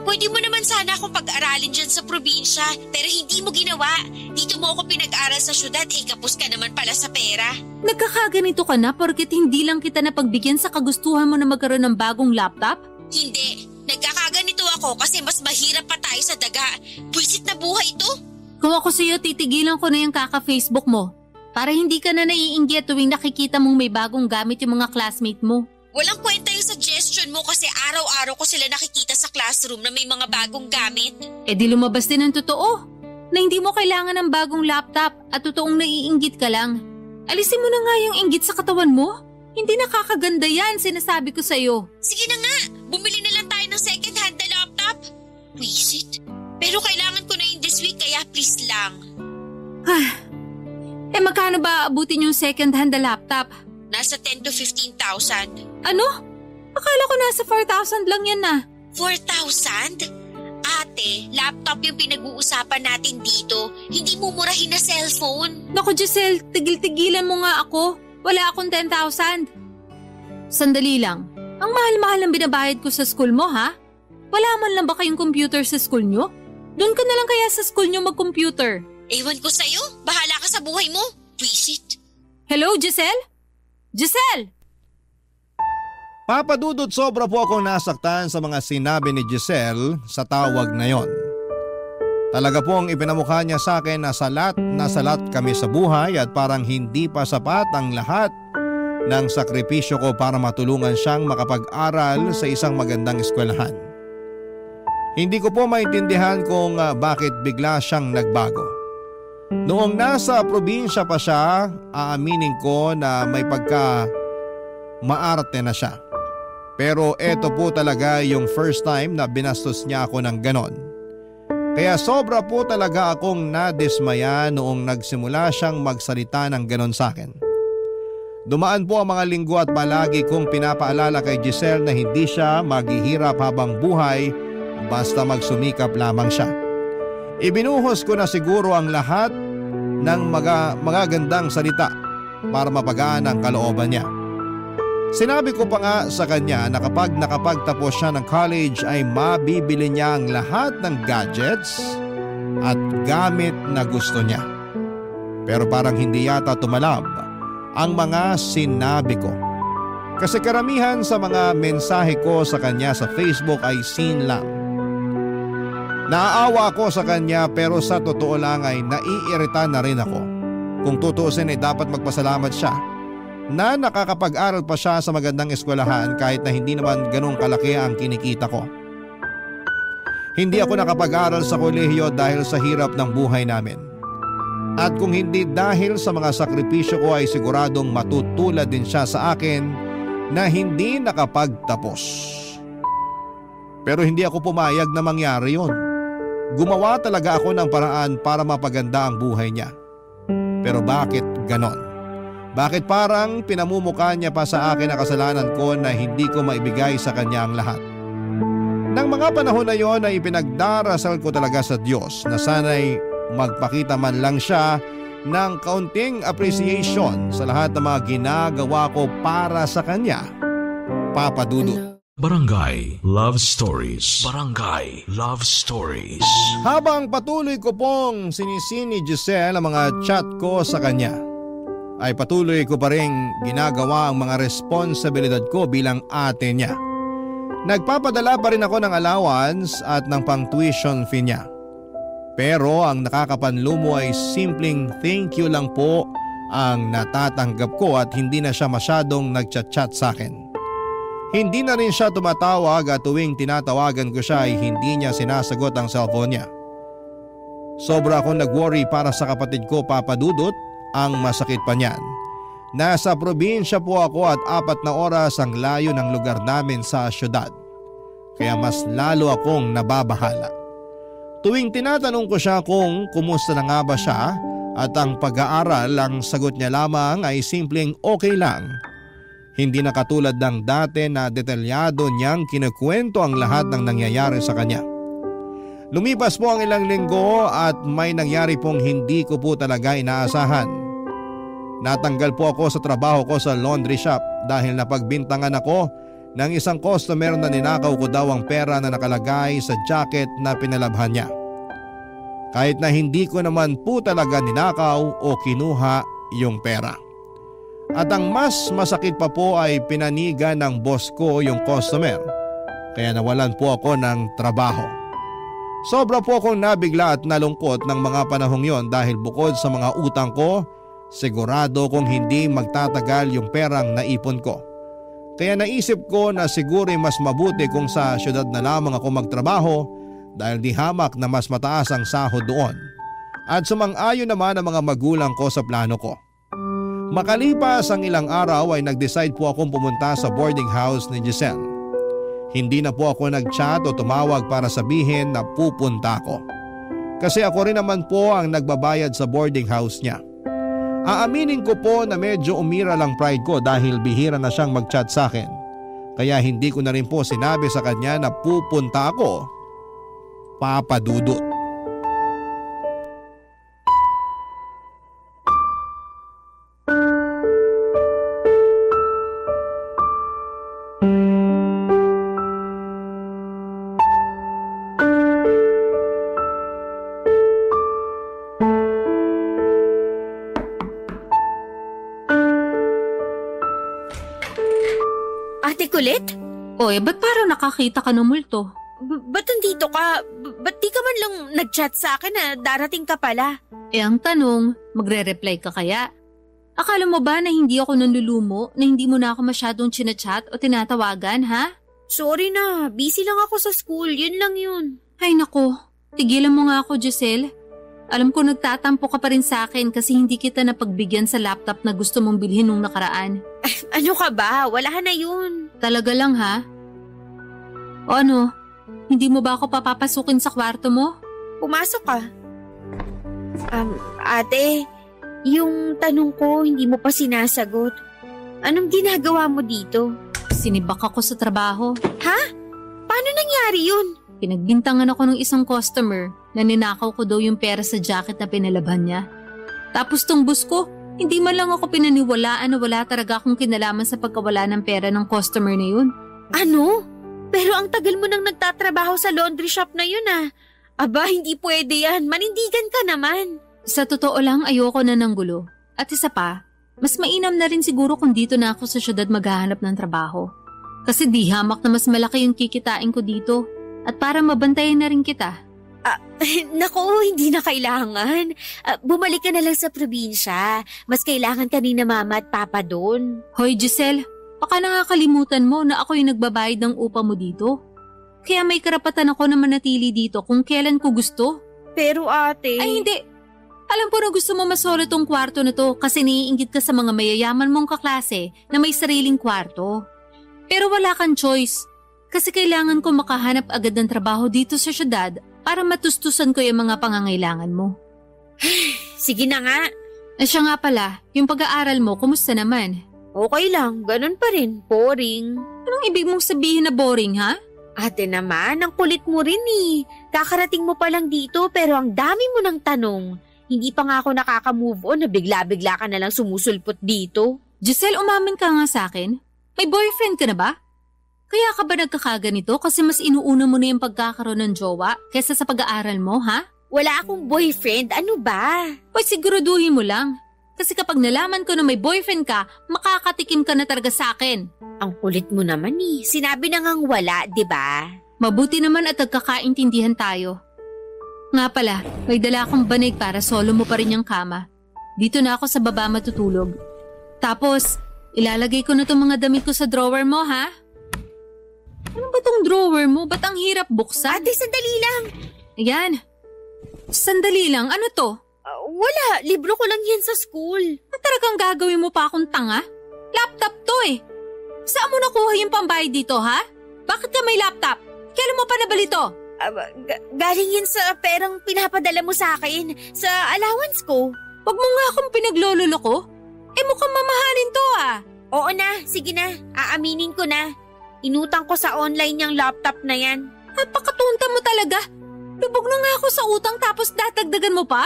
Pwede mo naman sana akong pag-aralin dyan sa probinsya, pero hindi mo ginawa. Dito mo ako pinag-aral sa syudad, kapos ka naman pala sa pera. Nagkakaganito ka na porket hindi lang kita napagbigyan sa kagustuhan mo na magkaroon ng bagong laptop? Hindi. Nagkakaganito ako kasi mas mahirap pa tayo sa daga. Buisit na buhay ito. Kung ako sa'yo, titigilan ko na yung kaka-Facebook mo. Para hindi ka na naiinggit tuwing nakikita mong may bagong gamit yung mga classmate mo. Walang kwenta yung suggestion mo kasi araw-araw ko sila nakikita sa classroom na may mga bagong gamit. Eh di lumabas din ang totoo, na hindi mo kailangan ng bagong laptop at totoong naiinggit ka lang. Alisin mo na nga yung inggit sa katawan mo. Hindi nakakaganda yan, sinasabi ko sa'yo. Sige na nga, bumili na lang tayo ng second-hand na Wisit. Pero kailangan ko na yun this week kaya please lang. Magkano ba abutin yung second hand na laptop? Nasa 10 to 15,000. Ano? Akala ko nasa 4,000 lang yan na. 4,000? Ate, laptop yung pinag-uusapan natin dito. Hindi mo murahin na cellphone. Naku Giselle, tigil-tigilan mo nga ako. Wala akong 10,000. Sandali lang. Ang mahal-mahal ang binabayad ko sa school mo, ha? Wala man lang ba kayong computer sa school nyo? Doon ka na lang kaya sa school nyo mag-computer. Ewan ko sa'yo. Bahala ka sa buhay mo. Visit. Hello, Giselle? Giselle! Papa Dudut, sobra po akong nasaktan sa mga sinabi ni Giselle sa tawag na yon. Talaga pong ipinamukha niya sa akin na salat kami sa buhay at parang hindi pa sapat ang lahat ng sakripisyo ko para matulungan siyang makapag-aral sa isang magandang eskwelahan. Hindi ko po maintindihan kung bakit bigla siyang nagbago. Noong nasa probinsya pa siya, aaminin ko na may maarte na siya. Pero eto po talaga yung first time na binastos niya ako ng ganon. Kaya sobra po talaga akong nadismaya noong nagsimula siyang magsalita ng ganon sa akin. Dumaan po ang mga linggo at palagi kong pinapaalala kay Giselle na hindi siya maghihirap habang buhay basta magsumikap lamang siya. Ibinuhos ko na siguro ang lahat ng magagandang salita para mapagaan ang kalooban niya. Sinabi ko pa nga sa kanya na kapag nakapagtapos siya ng college ay mabibili niya ang lahat ng gadgets at gamit na gusto niya. Pero parang hindi yata tumalab ang mga sinabi ko. Kasi karamihan sa mga mensahe ko sa kanya sa Facebook ay seen lang. Naaawa ako sa kanya pero sa totoo lang ay naiirita na rin ako. Kung tutuusin ay dapat magpasalamat siya na nakakapag-aral pa siya sa magandang eskwelahan kahit na hindi naman ganong kalaki ang kinikita ko. Hindi ako nakapag-aral sa kolehiyo dahil sa hirap ng buhay namin. At kung hindi dahil sa mga sakripisyo ko ay siguradong matutulad din siya sa akin na hindi nakapagtapos. Pero hindi ako pumayag na mangyari yon. Gumawa talaga ako ng paraan para mapaganda ang buhay niya. Pero bakit ganon? Bakit parang pinamumukha niya pa sa akin na kasalanan ko na hindi ko maibigay sa kanya ang lahat? Nang mga panahon na yon ay ipinagdarasal ko talaga sa Diyos na sana'y magpakita man lang siya ng kaunting appreciation sa lahat ng mga ginagawa ko para sa kanya. Papa Dudut. Barangay Love Stories. Barangay Love Stories. Habang patuloy ko pong sinisini Giselle ang mga chat ko sa kanya, ay patuloy ko pa rin ginagawa ang mga responsibilidad ko bilang ate niya. Nagpapadala pa rin ako ng allowance at ng pang-tuition fee niya. Pero ang nakakapanlumo ay simpleng thank you lang po ang natatanggap ko at hindi na siya masyadong nagchat-chat sa akin. Hindi na rin siya tumatawag at tuwing tinatawagan ko siya ay hindi niya sinasagot ang cellphone niya. Sobra akong nag-worry para sa kapatid ko, Papa Dudut. Ang masakit pa niyan, nasa probinsya po ako at 4 na oras ang layo ng lugar namin sa syudad. Kaya mas lalo akong nababahala. Tuwing tinatanong ko siya kung kumusta na nga ba siya at ang pag-aaral, ang sagot niya lamang ay simpleng okay lang. Hindi na katulad ng dati na detalyado niyang kinukwento ang lahat ng nangyayari sa kanya. Lumipas po ang ilang linggo at may nangyari pong hindi ko po talaga inaasahan. Natanggal po ako sa trabaho ko sa laundry shop dahil napagbintangan ako ng isang customer na ninakaw ko daw ang pera na nakalagay sa jacket na pinalabhan niya. Kahit na hindi ko naman po talaga ninakaw o kinuha yung pera. At ang mas masakit pa po ay pinanigan ng boss ko yung customer. Kaya nawalan po ako ng trabaho. Sobra po akong nabigla at nalungkot ng mga panahong yon dahil bukod sa mga utang ko, sigurado kong hindi magtatagal yung perang naipon ko. Kaya naisip ko na siguro mas mabuti kung sa syudad na lamang ako magtrabaho dahil di hamak na mas mataas ang sahod doon. At sumang-ayon naman ang mga magulang ko sa plano ko. Makalipas ang ilang araw ay nag-decide po akong pumunta sa boarding house ni Giselle. Hindi na po ako nag-chat o tumawag para sabihin na pupunta ako. Kasi ako rin naman po ang nagbabayad sa boarding house niya. Aaminin ko po na medyo umira lang pride ko dahil bihira na siyang mag-chat sa akin. Kaya hindi ko na rin po sinabi sa kanya na pupunta ako, Papa Dudut. Ate Kulit? Oy, ba't parang nakakita ka ng multo? Ba't nandito ka? Ba't di ka man lang nag-chat sa akin na darating ka pala? Ang tanong, magre-reply ka kaya? Akala mo ba na hindi ako nanlulumo, na hindi mo na ako masyadong chinachat o tinatawagan, ha? Sorry na, busy lang ako sa school, yun lang yun. Ay nako, tigilan mo nga ako, Giselle. Alam ko nagtatampo ka pa rin sa akin kasi hindi kita napagbigyan sa laptop na gusto mong bilhin nung nakaraan. Ano ka ba? Wala na yun. Talaga lang ha? O ano, hindi mo ba ako papapasukin sa kwarto mo? Pumasok ka. Ate, yung tanong ko hindi mo pa sinasagot. Anong ginagawa mo dito? Sinibak ako sa trabaho. Ha? Paano nangyari yun? Pinagbintangan ako ng isang customer na ninakaw ko daw yung pera sa jacket na pinalaban niya. Tapos tong bus ko, hindi man lang ako pinaniwalaan na wala talaga akong kinalaman sa pagkawala ng pera ng customer na yun. Ano? Pero ang tagal mo nang nagtatrabaho sa laundry shop na yun ah. Aba, hindi pwede yan. Manindigan ka naman. Sa totoo lang, ayoko na ng gulo. At isa pa, mas mainam na rin siguro kung dito na ako sa syudad maghahanap ng trabaho. Kasi di hamak na mas malaki yung kikitain ko dito. At para mabantayan na rin kita. Naku, hindi na kailangan. Bumalik ka na lang sa probinsya. Mas kailangan ka ni na mama at papa doon. Hoy Giselle, baka nakakalimutan mo na ako yung nagbabayad ng upa mo dito. Kaya may karapatan ako na manatili dito kung kailan ko gusto. Pero ate… Ay hindi. Alam ko na gusto mo masolo tong kwarto na to kasi naiinggit ka sa mga mayayaman mong kaklase na may sariling kwarto. Pero wala kang choice. Kasi kailangan ko makahanap agad ng trabaho dito sa syudad para matustusan ko yung mga pangangailangan mo. Sige na nga. Siya nga pala, yung pag-aaral mo, kumusta naman? Okay lang, ganun pa rin. Boring. Anong ibig mong sabihin na boring, ha? Ate naman, ang kulit mo rin eh. Kakarating mo pa lang dito pero ang dami mo ng tanong. Hindi pa nga ako nakaka-move on na bigla-bigla ka na lang sumusulpot dito. Giselle, umamin ka nga sa akin. May boyfriend ka na ba? Kaya ka ba nagkakaganito kasi mas inuuna mo na yung pagkakaroon ng jowa kaysa sa pag-aaral mo, ha? Wala akong boyfriend, ano ba? O siguraduhin mo lang. Kasi kapag nalaman ko na may boyfriend ka, makakatikim ka na talaga sa akin. Ang kulit mo naman eh. Sinabi na ngang wala, di ba? Mabuti naman at nagkakaintindihan tayo. Nga pala, may dala akong banig para solo mo pa rin yung kama. Dito na ako sa baba matutulog. Tapos, ilalagay ko na itong mga damit ko sa drawer mo, ha? Ano ba tong drawer mo? Ba't ang hirap buksan? Ate, sandali lang. Ayan. Sandali lang. Ano to? Wala. Libro ko lang yan sa school. Talagang gagawin mo pa akong tanga? Laptop to eh. Saan mo nakuha yung pambayad dito, ha? Bakit ka may laptop? Kailan mo pa nabali to? Galing yan sa perang pinapadala mo sa akin. Sa allowance ko. Wag mo nga akong pinaglololo ko. Mukhang mamahalin to ah. Oo na. Sige na. Aaminin ko na. Inutang ko sa online yung laptop na yan. Napakatunta mo talaga. Lubog na nga ako sa utang tapos dadagdagan mo pa?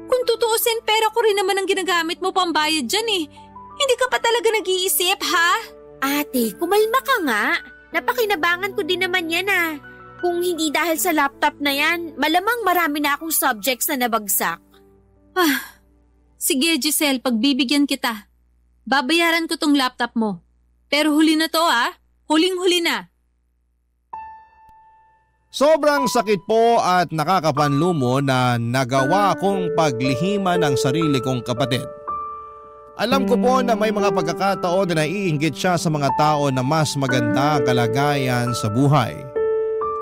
Kung tutuusin, pera ko rin naman ang ginagamit mo pambayad dyan eh. Hindi ka pa talaga nag-iisip, ha? Ate, kumalma ka nga. Napakinabangan ko din naman yan ah. Kung hindi dahil sa laptop na yan, malamang marami na akong subjects na nabagsak. Sige Giselle, pagbibigyan kita. Babayaran ko tong laptop mo. Pero huli na to ah. Huling-huli na. Sobrang sakit po at nakakapanlumo na nagawa kong paglihiman ng sarili kong kapatid. Alam ko po na may mga pagkakataon na naiinggit siya sa mga tao na mas maganda ang kalagayan sa buhay.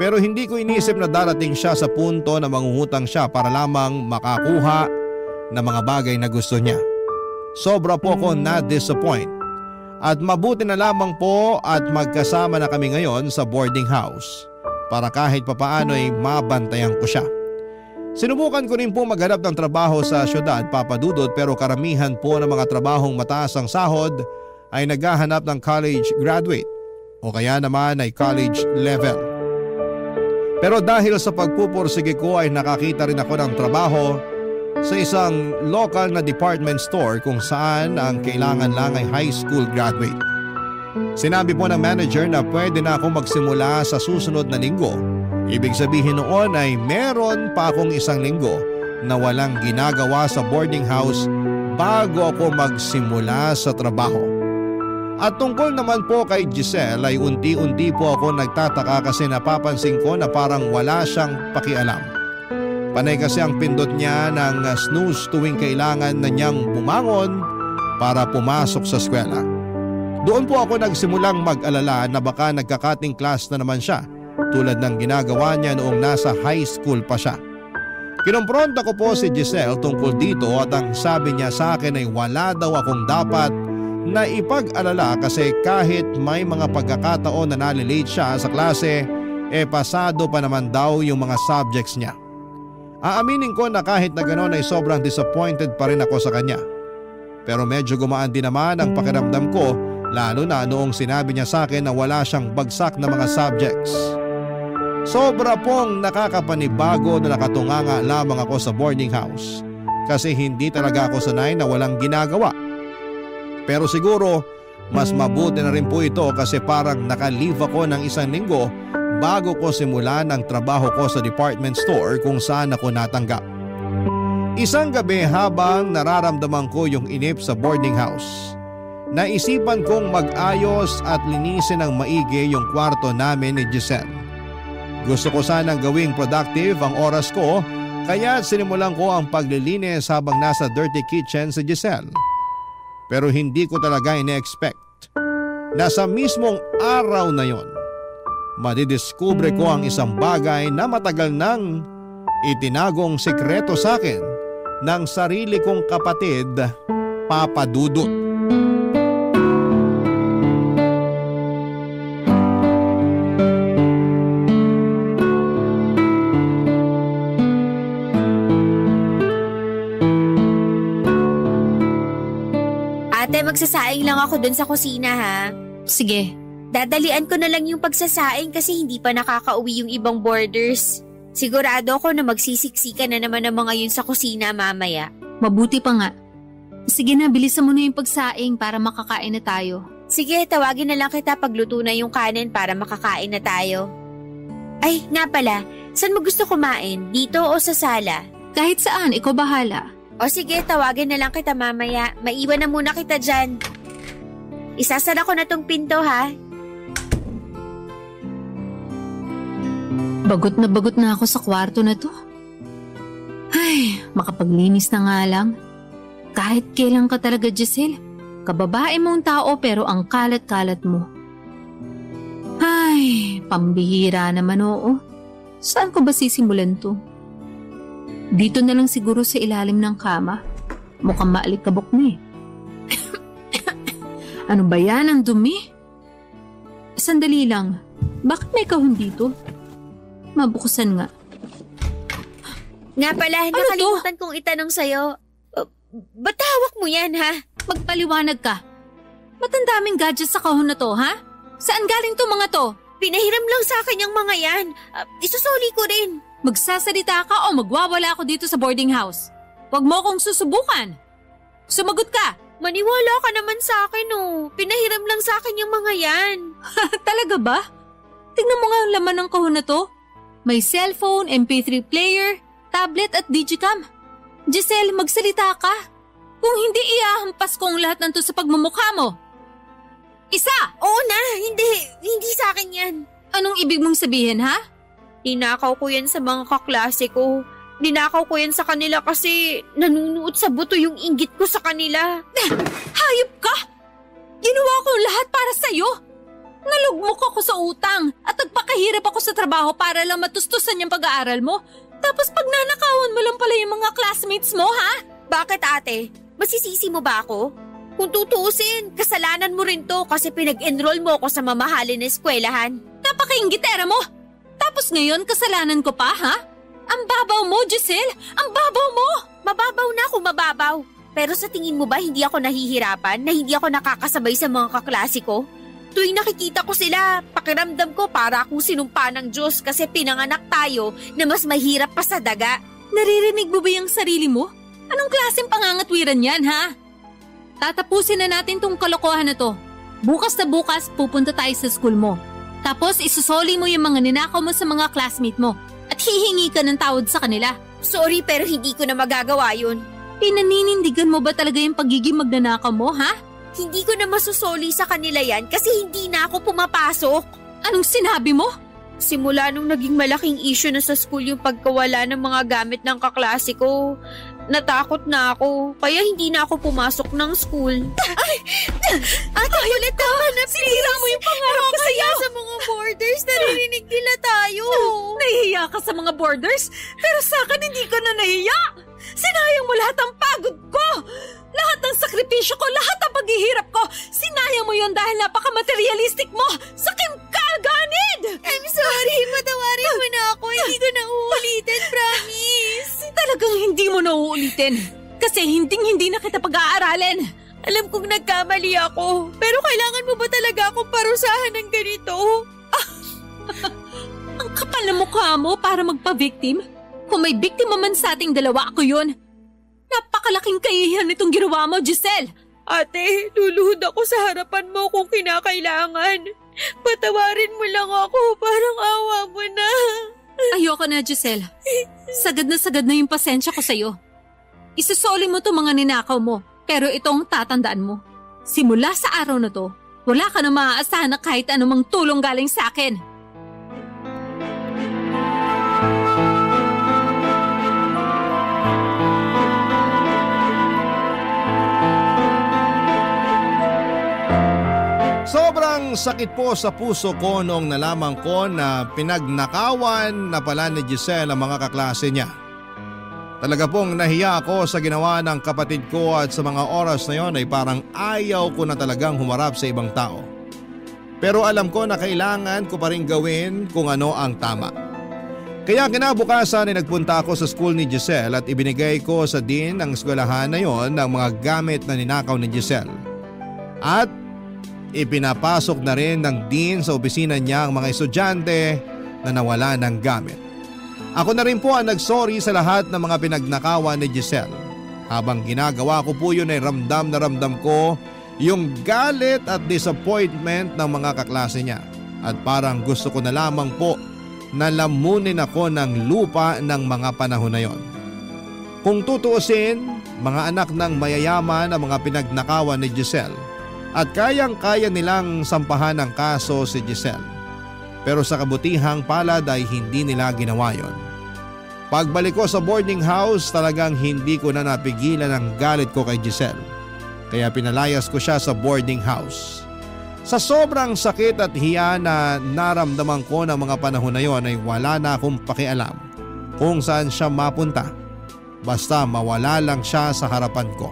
Pero hindi ko inisip na darating siya sa punto na mangungutang siya para lamang makakuha ng mga bagay na gusto niya. Sobra po ako na-disappoint. At mabuti na lamang po at magkasama na kami ngayon sa boarding house para kahit papaano ay mabantayan ko siya. Sinubukan ko rin po maghanap ng trabaho sa syudad, Papa Dudut, pero karamihan po ng mga trabahong mataas ang sahod ay naghahanap ng college graduate o kaya naman ay college level. Pero dahil sa pagpupursige ko ay nakakita rin ako ng trabaho sa isang local na department store kung saan ang kailangan lang ay high school graduate. Sinabi po ng manager na pwede na akong magsimula sa susunod na linggo. Ibig sabihin noon ay meron pa akong isang linggo na walang ginagawa sa boarding house bago ako magsimula sa trabaho. At tungkol naman po kay Giselle ay unti-unti po ako nagtataka kasi napapansin ko na parang wala siyang pakialam. Panay kasi ang pindot niya ng snooze tuwing kailangan na niyang bumangon para pumasok sa eskwela. Doon po ako nagsimulang mag-alala na baka nagka-cutting class na naman siya tulad ng ginagawa niya noong nasa high school pa siya. Kinompronta ko po si Giselle tungkol dito at ang sabi niya sa akin ay wala daw akong dapat na ipag-alala kasi kahit may mga pagkakataon na nalilate siya sa klase, pasado pa naman daw yung mga subjects niya. Aaminin ko na kahit na gano'n ay sobrang disappointed pa rin ako sa kanya. Pero medyo gumaan din naman ang pakiramdam ko lalo na noong sinabi niya sa akin na wala siyang bagsak na mga subjects. Sobra pong nakakapanibago na nakatunganga lamang ako sa boarding house kasi hindi talaga ako sanay na walang ginagawa. Pero siguro mas mabuti na rin po ito kasi parang naka-leave ako ng isang linggo bago ko simulan ang trabaho ko sa department store kung saan ako natanggap. Isang gabi habang nararamdaman ko yung inip sa boarding house, naisipan kong mag-ayos at linisin ng maigi yung kwarto namin ni Giselle. Gusto ko sanang gawing productive ang oras ko kaya sinimulan ko ang paglilinis habang nasa dirty kitchen si Giselle. Pero hindi ko talaga ine-expect na sa mismong araw na yon, madidiskubre ko ang isang bagay na matagal nang itinagong sekreto sa akin ng sarili kong kapatid, Papa Dudut. Ate, magsasaing lang ako dun sa kusina ha. Sige. Dadalian ko na lang yung pagsasaing kasi hindi pa nakakauwi yung ibang boarders. Sigurado ako na magsisiksikan na naman ang mga yun sa kusina mamaya. Mabuti pa nga. Sige na, bilisan mo na yung pagsaing para makakain na tayo. Sige, tawagin na lang kita pagluto na yung kanin para makakain na tayo. Ay, nga pala, saan mo gusto kumain? Dito o sa sala? Kahit saan, ikaw bahala. O sige, tawagin na lang kita mamaya. Maiwan na muna kita dyan. Isasara ko na tong pinto ha. Bagot na ako sa kwarto na to. Ay, makapaglinis na nga lang. Kahit kailan ka talaga, Giselle. Kababae mong tao pero ang kalat-kalat mo. Ay, pambihira naman oo. Saan ko ba sisimulan to? Dito na lang siguro sa ilalim ng kama. Mukhang maalikabok na eh. Ano ba yan? Ang dumi? Sandali lang. Bakit may kahon dito? Mabukusan nga. Nga pala, nakalimutan kong itanong sa'yo. Ba't hawak mo yan, ha? Magpaliwanag ka. Ba't ang daming gadgets sa kahon na to, ha? Saan galing to mga to? Pinahiram lang sa akin yung mga yan. Isusuli ko rin. Magsasalita ka o magwawala ako dito sa boarding house. Huwag mo akong susubukan. Sumagot ka. Maniwala ka naman sa akin, oh. Pinahiram lang sa akin yung mga yan. Talaga ba? Tingnan mo nga ang laman ng kahon na to. May cellphone, MP3 player, tablet at digicam. Giselle, magsalita ka. Kung hindi iahampas ko ang lahat ng to sa pagmumukha mo. Isa! Oo na, hindi sa akin yan. Anong ibig mong sabihin, ha? Ninakaw ko yan sa mga kaklase ko. Ninakaw ko yan sa kanila kasi nanunuot sa buto yung inggit ko sa kanila. Hayop ka! Ginawa ko lahat para sa'yo. Nalugmok ako sa utang at nagpakahirap ako sa trabaho para lang matustusan yung pag-aaral mo. Tapos pag nanakawan mo lang pala yung mga classmates mo, ha? Bakit ate? Masisisi mo ba ako? Kung tutuusin, kasalanan mo rin to kasi pinag-enroll mo ako sa mamahalin na eskwelahan. Napaka-inggitera mo! Tapos ngayon kasalanan ko pa, ha? Ang babaw mo, Giselle! Ang babaw mo! Mababaw na kung mababaw. Pero sa tingin mo ba hindi ako nahihirapan na hindi ako nakakasabay sa mga kaklase ko? Tuwing nakikita ko sila, pakiramdam ko para akong sinumpa ng Diyos kasi pinanganak tayo na mas mahirap pa sa daga. Naririnig mo ba yung sarili mo? Anong klaseng pangangatwiran yan, ha? Tatapusin na natin tong kalokohan na to. Bukas na bukas, pupunta tayo sa school mo. Tapos isusoli mo yung mga ninakaw mo sa mga classmate mo at hihingi ka ng tawad sa kanila. Sorry pero hindi ko na magagawa yun. Pinaninindigan mo ba talaga yung pagiging magnanakaw mo, ha? Hindi ko na masusoli sa kanila yan kasi hindi na ako pumapasok. Anong sinabi mo? Simula nung naging malaking issue na sa school yung pagkawala ng mga gamit ng kaklase ko, natakot na ako kaya hindi na ako pumasok ng school. Ate Colette, tama na please. Sinira mo yung pangarap ko sa'yo. Sa mga borders, naririnig nila tayo. Nahihiya ka sa mga borders? Pero sa akin hindi ka na nahihiya. Sinayang mo lahat ng pagod ko. Lahat ng sakripisyo ko, lahat ng paghihirap ko. Sinayang mo yun dahil napaka-materialistic mo. Sakim ka, ganid! I'm sorry, patawarin mo na ako. Hindi ko na uulitin, promise. Talagang hindi mo na uulitin. Kasi hindi na kita pag-aaralin. Alam kong nagkamali ako, pero kailangan mo ba talaga akong parusahan ng ganito? Ang kapal na mukha mo para magpa-victim. Kung may biktima man sa ating dalawa, ako yun. Napakalaking kahihiyan nitong ginawa mo, Giselle. Ate, luluhod ako sa harapan mo kung kinakailangan. Patawarin mo lang ako, parang awa mo na. Ayoko na, Giselle. Sagad na yung pasensya ko sa'yo. Isusoli mo to mga ninakaw mo, pero itong tatandaan mo. Simula sa araw na to, wala ka na maaasahan na kahit anumang tulong galing sa akin. Sobrang sakit po sa puso ko noong nalaman ko na pinagnakawan na pala ni Giselle ang mga kaklase niya. Talaga pong nahiya ako sa ginawa ng kapatid ko at sa mga oras na yon ay parang ayaw ko na talagang humarap sa ibang tao. Pero alam ko na kailangan ko pa rin gawin kung ano ang tama. Kaya kinabukasan ay nagpunta ako sa school ni Giselle at ibinigay ko sa dean ng eskwelahan na yon ang mga gamit na ninakaw ni Giselle. At ipinapasok na rin ng dean sa opisina niya ang mga estudyante na nawala ng gamit. Ako na rin po ang nagsorry sa lahat ng mga pinagnakawan ni Giselle. Habang ginagawa ko po yun ay ramdam na ramdam ko yung galit at disappointment ng mga kaklase niya. At parang gusto ko na lamang po na lamunin ako ng lupa ng mga panahon na yon. Kung tutuusin, mga anak ng mayayaman ang mga pinagnakawan ni Giselle. At kayang-kaya nilang sampahan ng kaso si Giselle. Pero sa kabutihang palad ay hindi nila ginawa yon. Pagbalik ko sa boarding house, talagang hindi ko na napigilan ang galit ko kay Giselle. Kaya pinalayas ko siya sa boarding house. Sa sobrang sakit at hiya na naramdaman ko ng mga panahon na yon ay wala na akong pakialam kung saan siya mapunta. Basta mawala lang siya sa harapan ko.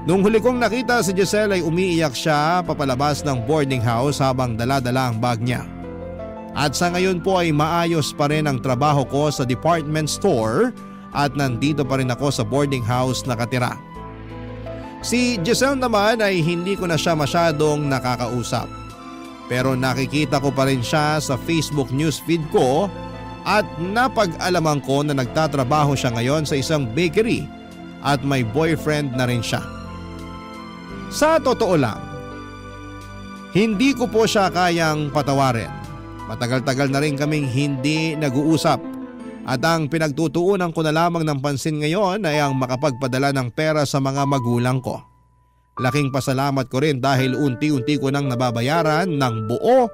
Nung huli kong nakita si Giselle ay umiiyak siya papalabas ng boarding house habang dala-dala ang bag niya. At sa ngayon po ay maayos pa rin ang trabaho ko sa department store at nandito pa rin ako sa boarding house nakatira. Si Giselle naman ay hindi ko na siya masyadong nakakausap. Pero nakikita ko pa rin siya sa Facebook newsfeed ko at napag-alaman ko na nagtatrabaho siya ngayon sa isang bakery at may boyfriend na rin siya. Sa totoo lang, hindi ko po siya kayang patawarin. Matagal-tagal na rin kaming hindi nag-uusap at ang pinagtutuunan ko na lamang ng pansin ngayon ay ang makapagpadala ng pera sa mga magulang ko. Laking pasalamat ko rin dahil unti-unti ko nang nababayaran ng buo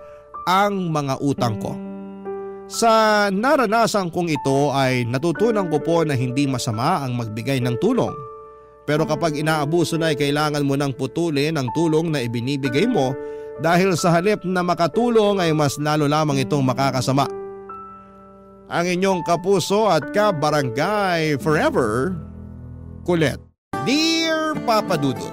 ang mga utang ko. Sa naranasan kong ito ay natutunan ko po na hindi masama ang magbigay ng tulong. Pero kapag inaabuso na ay kailangan mo nang putulin ang tulong na ibinibigay mo dahil sa halip na makatulong ay mas lalo lamang itong makakasama. Ang inyong kapuso at kabarangay forever, Colette. Dear Papa Dudut,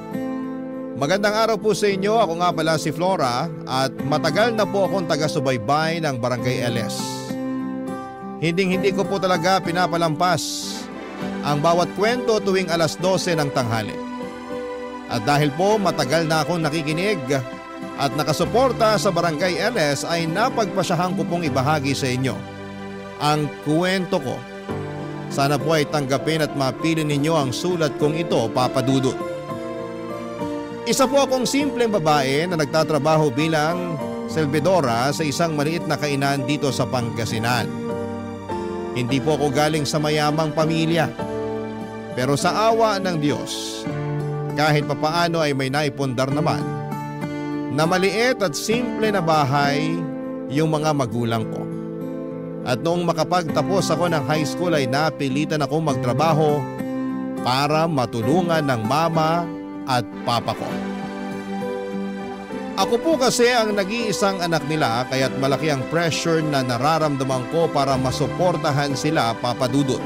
Magandang araw po sa inyo. Ako nga pala si Flora at matagal na po akong taga-subaybay ng Barangay LS. Hindi ko po talaga pinapalampas ang bawat kwento tuwing alas 12 ng tanghali. At dahil po matagal na akong nakikinig at nakasuporta sa Barangay LS ay napagpasyahan ko pong ibahagi sa inyo ang kwento ko. Sana po ay tanggapin at mapili ninyo ang sulat kong ito, Papa Dudut. Isa po akong simpleng babae na nagtatrabaho bilang servidora sa isang maliit na kainan dito sa Pangasinan. Hindi po ako galing sa mayamang pamilya. Pero sa awa ng Diyos, kahit papaano ay may naipundar naman na maliit at simple na bahay yung mga magulang ko. At noong makapagtapos ako ng high school ay napilitan akong magtrabaho para matulungan ng mama at papa ko. Ako po kasi ang nag-iisang anak nila kaya't malaki ang pressure na nararamdaman ko para masuportahan sila, Papa Dudut.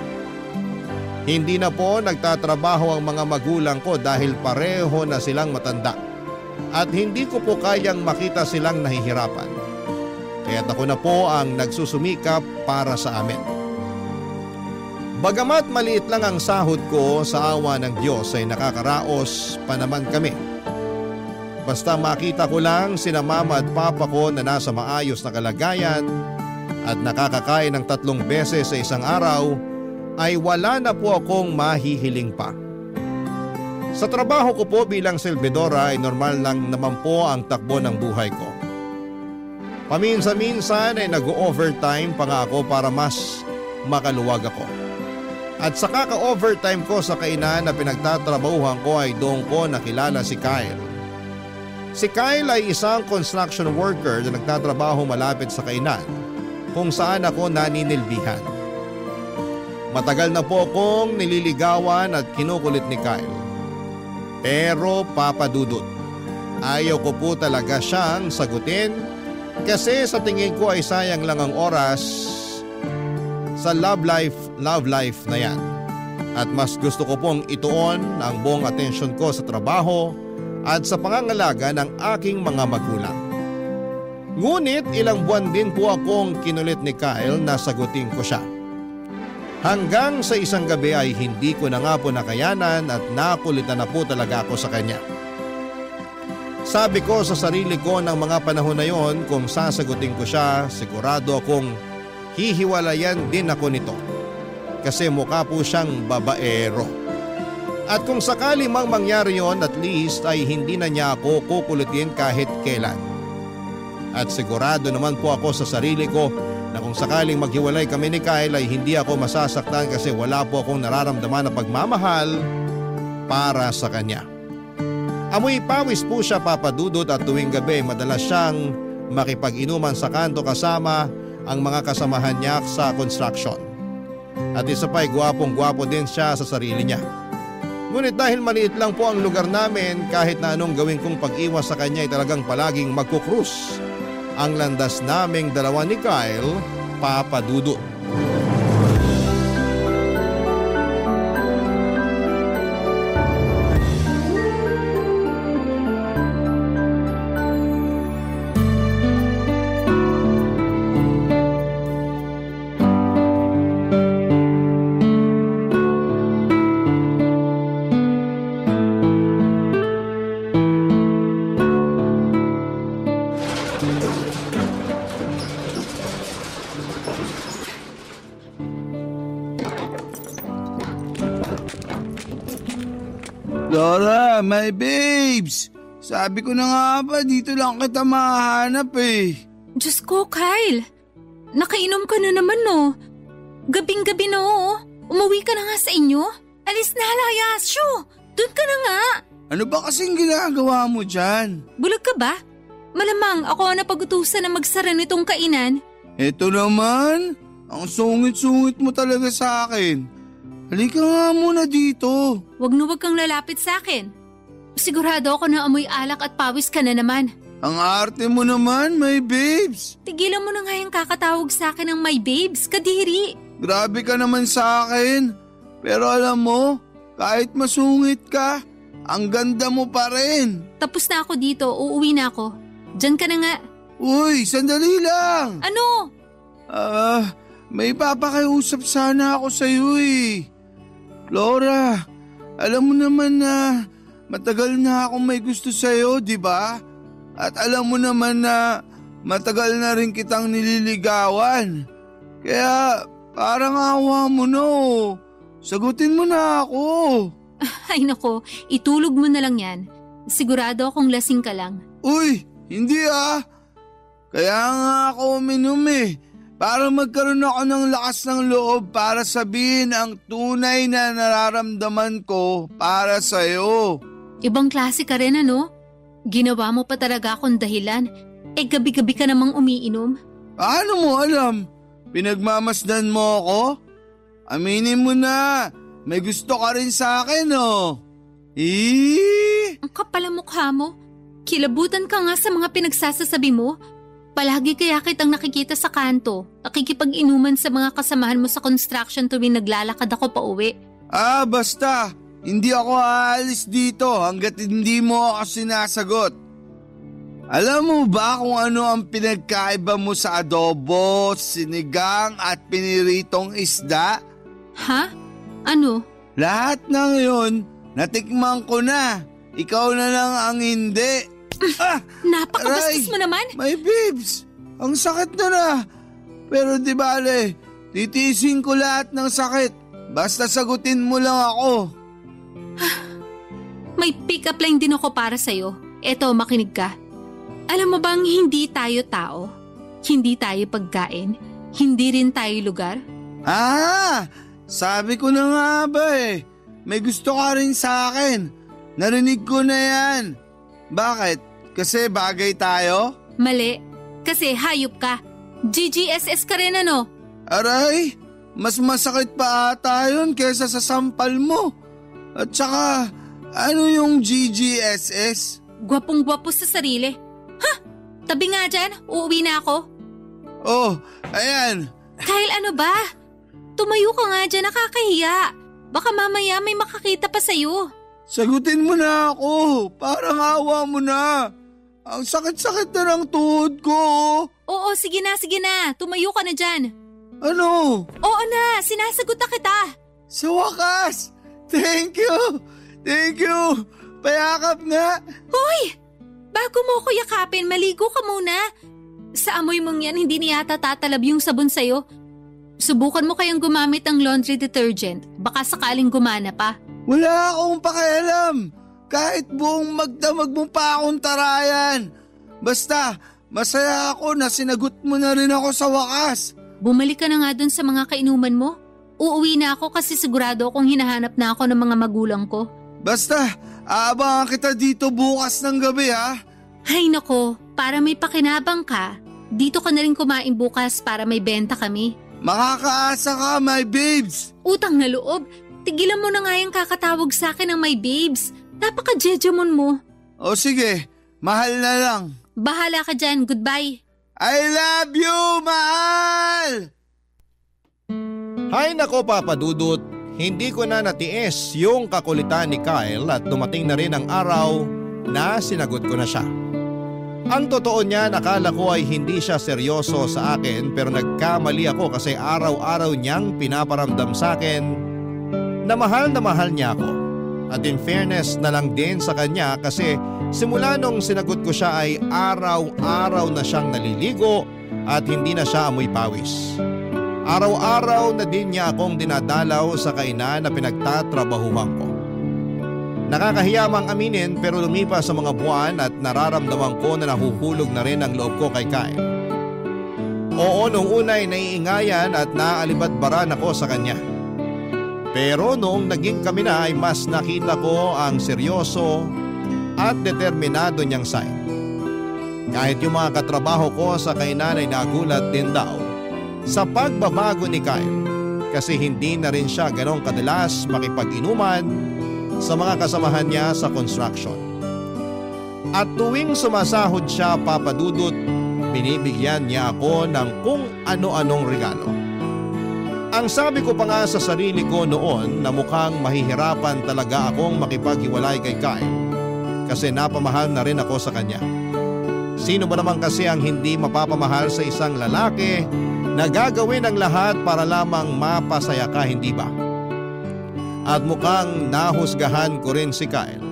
Hindi na po nagtatrabaho ang mga magulang ko dahil pareho na silang matanda at hindi ko po kayang makita silang nahihirapan. Kaya't ako na po ang nagsusumikap para sa amin. Bagamat maliit lang ang sahod ko, sa awa ng Diyos ay nakakaraos pa naman kami. Basta makita ko lang sina mama at papa ko na nasa maayos na kalagayan at nakakakain ng 3 beses sa isang araw, ay wala na po akong mahihiling pa. Sa trabaho ko po bilang servidora ay normal lang naman po ang takbo ng buhay ko. Paminsan-minsan ay nag-overtime pa nga ako para mas makaluwag ako. At sa kaka-overtime ko sa kainan na pinagtatrabahuhan ko ay doon ko nakilala si Kyle. Si Kyle ay isang construction worker na nagtatrabaho malapit sa kainan kung saan ako naninilbihan. Matagal na po akong nililigawan at kinukulit ni Kyle. Pero Papa Dudut, ayaw ko po talaga siyang sagutin kasi sa tingin ko ay sayang lang ang oras sa love life na yan. At mas gusto ko pong ituon ang buong atensyon ko sa trabaho at sa pangangalaga ng aking mga magulang. Ngunit ilang buwan din po akong kinulit ni Kyle na sagutin ko siya. Hanggang sa isang gabi ay hindi ko na nga po nakayanan at nakulitan na po talaga ako sa kanya. Sabi ko sa sarili ko ng mga panahon na yon, kung sasagutin ko siya, sigurado akong hihiwalayan din ako nito. Kasi mukha po siyang babaero. At kung sakali mang mangyari yon, at least ay hindi na niya ako kukulitin kahit kailan. At sigurado naman po ako sa sarili ko na kung sakaling maghiwalay kami ni Kyle ay hindi ako masasaktan kasi wala po akong nararamdaman na pagmamahal para sa kanya. Amoy pawis po siya, Papa Dudut, at tuwing gabi madalas siyang makipag-inuman sa kanto kasama ang mga kasamahan niya sa construction. At isa pa ay gwapong-gwapo din siya sa sarili niya. Ngunit dahil maliit lang po ang lugar namin, kahit na anong gawin kong pag-iwas sa kanya ay talagang palaging magkukrus ang landas naming dalawa ni Kyle, Papa Dudut. Flora, my babes! Sabi ko na nga ba, dito lang kita mahanap eh. Diyos ko, Kyle. Nakainom ka na naman no. Gabing-gabi na oh. Umuwi ka na nga sa inyo. Alis na Yasyo. Doon ka na nga. Ano ba kasing ginagawa mo dyan? Bulag ka ba? Malamang ako ang napag-utusan na magsara nitong kainan. Eto naman, ang sungit-sungit mo talaga sa akin. Halika nga muna dito. Wag kang lalapit sa akin. Sigurado ako na amoy alak at pawis ka na naman. Ang arte mo naman, my babes. Tigilan mo na nga yung kakatawag sa akin ng my babes, kadiri. Grabe ka naman sa akin. Pero alam mo, kahit masungit ka, Ang ganda mo pa rin. Tapos na ako dito, uuwi na ako. Diyan ka na nga. Uy, sandali lang. Ano? May papakiusap sana ako sa'yo eh. Flora, alam mo naman na matagal na akong may gusto sa'yo, di ba? At alam mo naman na matagal na rin kitang nililigawan. Kaya parang awa mo no. Sagutin mo na ako. Ay nako, itulog mo na lang yan. Sigurado akong lasing ka lang. Uy, hindi ah. Kaya nga ako uminom eh. Para magkaroon ako ng lakas ng loob para sabihin ang tunay na nararamdaman ko para sa'yo. Ibang klase ka rin ano? Ginawa mo pa talaga akong dahilan. Gabi-gabi ka namang umiinom. Paano mo alam? Pinagmamasdan mo ako? Aminin mo na, may gusto ka rin sa akin oh. Ang kapal ang mukha mo. Kilabutan ka nga sa mga pinagsasasabi mo. Palagi kaya kitang nakikita sa kanto, nakikipag-inuman sa mga kasamahan mo sa construction tuwing naglalakad ako pa uwi. Basta, hindi ako aalis dito hanggat hindi mo ako sinasagot. Alam mo ba kung ano ang pinagkaiba mo sa adobo, sinigang at piniritong isda? Ha? Ano? Lahat ng yun, natikman ko na. Ikaw na lang ang hindi. Napakabastos mo naman. My babes, ang sakit na. Pero di bale, titiisin ko lahat ng sakit. Basta sagutin mo lang ako. May pick-up line din ako para sa'yo. Eto, makinig ka. Alam mo bang hindi tayo tao? Hindi tayo pagkain? Hindi rin tayo lugar? Sabi ko na nga ba eh. May gusto ka rin sa akin. Narinig ko na yan. Bakit? Kasi bagay tayo? Mali. Kasi hayop ka. GGSS ka rin ano? Aray, mas masakit pa ata yun kesa sa sampal mo. At saka, ano yung GGSS? Gwapong-gwapo sa sarili. Ha? Tabi nga dyan, uuwi na ako. Oh, ayan. Kyle, ano ba? Tumayo ka nga dyan, nakakahiya. Baka mamaya may makakita pa sa'yo. Sagutin mo na ako, parang awa mo na. Ang sakit-sakit na ng tuhod ko. Oo, sige na. Tumayo ka na dyan. Ano? Oo na, sinasagot na kita. Sa wakas! Thank you! Payakap nga! Hoy! Bago mo ko yakapin, maligo ka muna. Sa amoy mong yan, hindi niya tatalab yung sabon sa'yo. Subukan mo kayang gumamit ng laundry detergent. Baka sakaling gumana pa. Wala akong pakialam. Kahit buong magdamag mo pa akong tarayan. Basta, masaya ako na sinagot mo na rin ako sa wakas. Bumalik ka na nga dun sa mga kainuman mo. Uuwi na ako kasi sigurado akong hinahanap na ako ng mga magulang ko. Basta, aabangan kita dito bukas ng gabi ha. Hay nako, para may pakinabang ka, dito ka na rin kumain bukas para may benta kami. Makakaasa ka, my babes. Utang na loob, tigilan mo na nga yung kakatawag sa akin ng my babes. Napaka-jejemon mo. O sige, mahal na lang. Bahala ka dyan, goodbye. I love you, mahal! Hay nako Papa Dudut, hindi ko na natiis yung kakulitan ni Kyle at dumating na rin ang araw na sinagot ko na siya. Ang totoo niya, nakala ko ay hindi siya seryoso sa akin pero nagkamali ako kasi araw-araw niyang pinaparamdam sa akin na mahal niya ako. At in fairness na lang din sa kanya kasi simula nung sinagot ko siya ay araw-araw na siyang naliligo at hindi na siya amoy pawis. Araw-araw na din niya akong dinadalaw sa kainan na pinagtatrabahuhan ko. Nakakahiya mang aminin pero lumipas sa mga buwan at nararamdaman ko na nahuhulog na rin ang loob ko kay Kyle. Oo, nung unay naiingayan at naaalibadbaran ako sa kanya. Pero noong naging kami na ay mas nakita ko ang seryoso at determinado niyang side. Kahit yung mga katrabaho ko sa kainan ay nagulat din daw sa pagbabago ni Kyle kasi hindi na rin siya ganong kadalas makipag-inuman sa mga kasamahan niya sa construction. At tuwing sumasahod siya, Papa Dudut, binibigyan niya ako ng kung ano-anong regalo. Ang sabi ko pa nga sa sarili ko noon na mukhang mahihirapan talaga akong makipaghiwalay kay Kyle kasi napamahal na rin ako sa kanya. Sino ba naman kasi ang hindi mapapamahal sa isang lalaki na gagawin ang lahat para lamang mapasaya ka, hindi ba? At mukhang nahusgahan ko rin si Kyle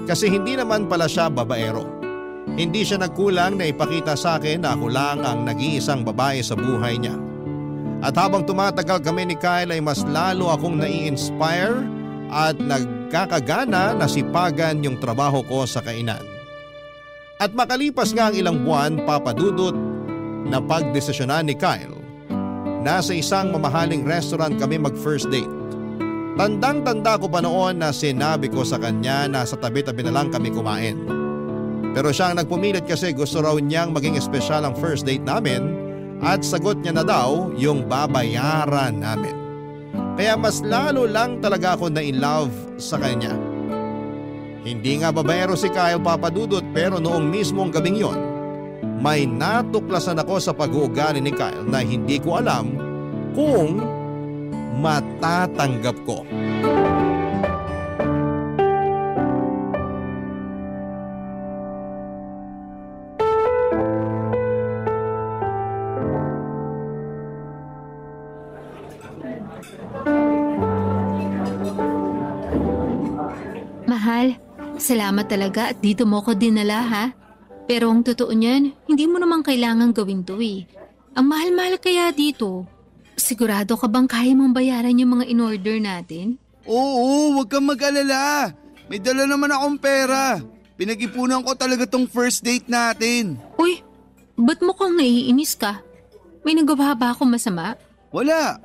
kasi hindi naman pala siya babaero. Hindi siya nagkulang na ipakita sa akin na ako lang ang nag-iisang babae sa buhay niya. At habang tumatagal kami ni Kyle ay mas lalo akong nai-inspire at nagkakagana na sipagan yung trabaho ko sa kainan. At makalipas nga ang ilang buwan, Papa Dudut, na pagdesisyonan ni Kyle, nasa isang mamahaling restaurant kami mag-first date. Tandang-tanda ko pa noon na sinabi ko sa kanya na sa tabi-tabi na lang kami kumain. Pero siya ang nagpumilit kasi gusto raw niyang maging espesyal ang first date namin at sagot niya na daw yung babayaran namin. Kaya mas lalo lang talaga ako na-in-love sa kanya. Hindi nga babaero si Kyle, Papa Dudut, pero noong mismong gabing yon, may natuklasan ako sa pag-uugali ni Kyle na hindi ko alam kung matatanggap ko. Mahal, salamat talaga at dito mo ko dinala ha. Pero ang totoo niyan, hindi mo naman kailangan gawin to eh. Ang mahal-mahal kaya dito. Sigurado ka bang kaya mong bayaran yung mga in-order natin? Oo, huwag kang mag-alala. May dala naman akong pera. Pinag-ipunan ko talaga tong first date natin. Uy, ba't mukhang naiinis ka? May nagawa ba ako masama? Wala.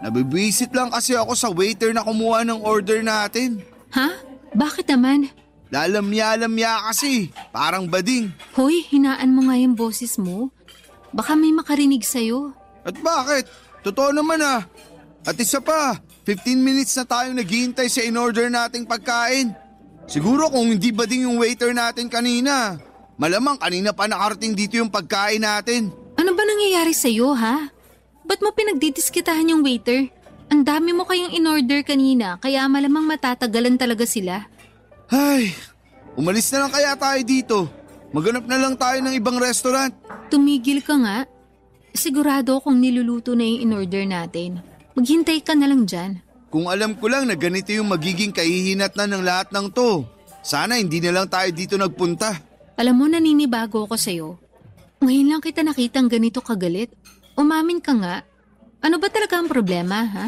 Nabibwisit lang kasi ako sa waiter na kumuha ng order natin. Ha? Bakit naman? Lalamya-lamya kasi, parang bading. Hoy, hinaan mo nga yung boses mo. Baka may makarinig sa'yo. At bakit? Totoo naman ah. At isa pa, 15 minutes na tayong naghihintay sa in-order nating pagkain. Siguro kung hindi bading yung waiter natin kanina, malamang kanina pa nakarating dito yung pagkain natin. Ano ba nangyayari sa'yo ha? Ba't mo pinagdidiskitahan yung waiter? Ang dami mo kayong in-order kanina, kaya malamang matatagalan talaga sila. Ay, umalis na lang kaya tayo dito. Maghanap na lang tayo ng ibang restaurant. Tumigil ka nga. Sigurado akong niluluto na yung in-order natin. Maghintay ka na lang dyan. Kung alam ko lang na ganito yung magiging kahihinatnan ng lahat ng to, sana hindi na lang tayo dito nagpunta. Alam mo, naninibago ako sa'yo. Ngayon lang kita nakitang ganito kagalit. Umamin ka nga. Ano ba talaga ang problema, ha?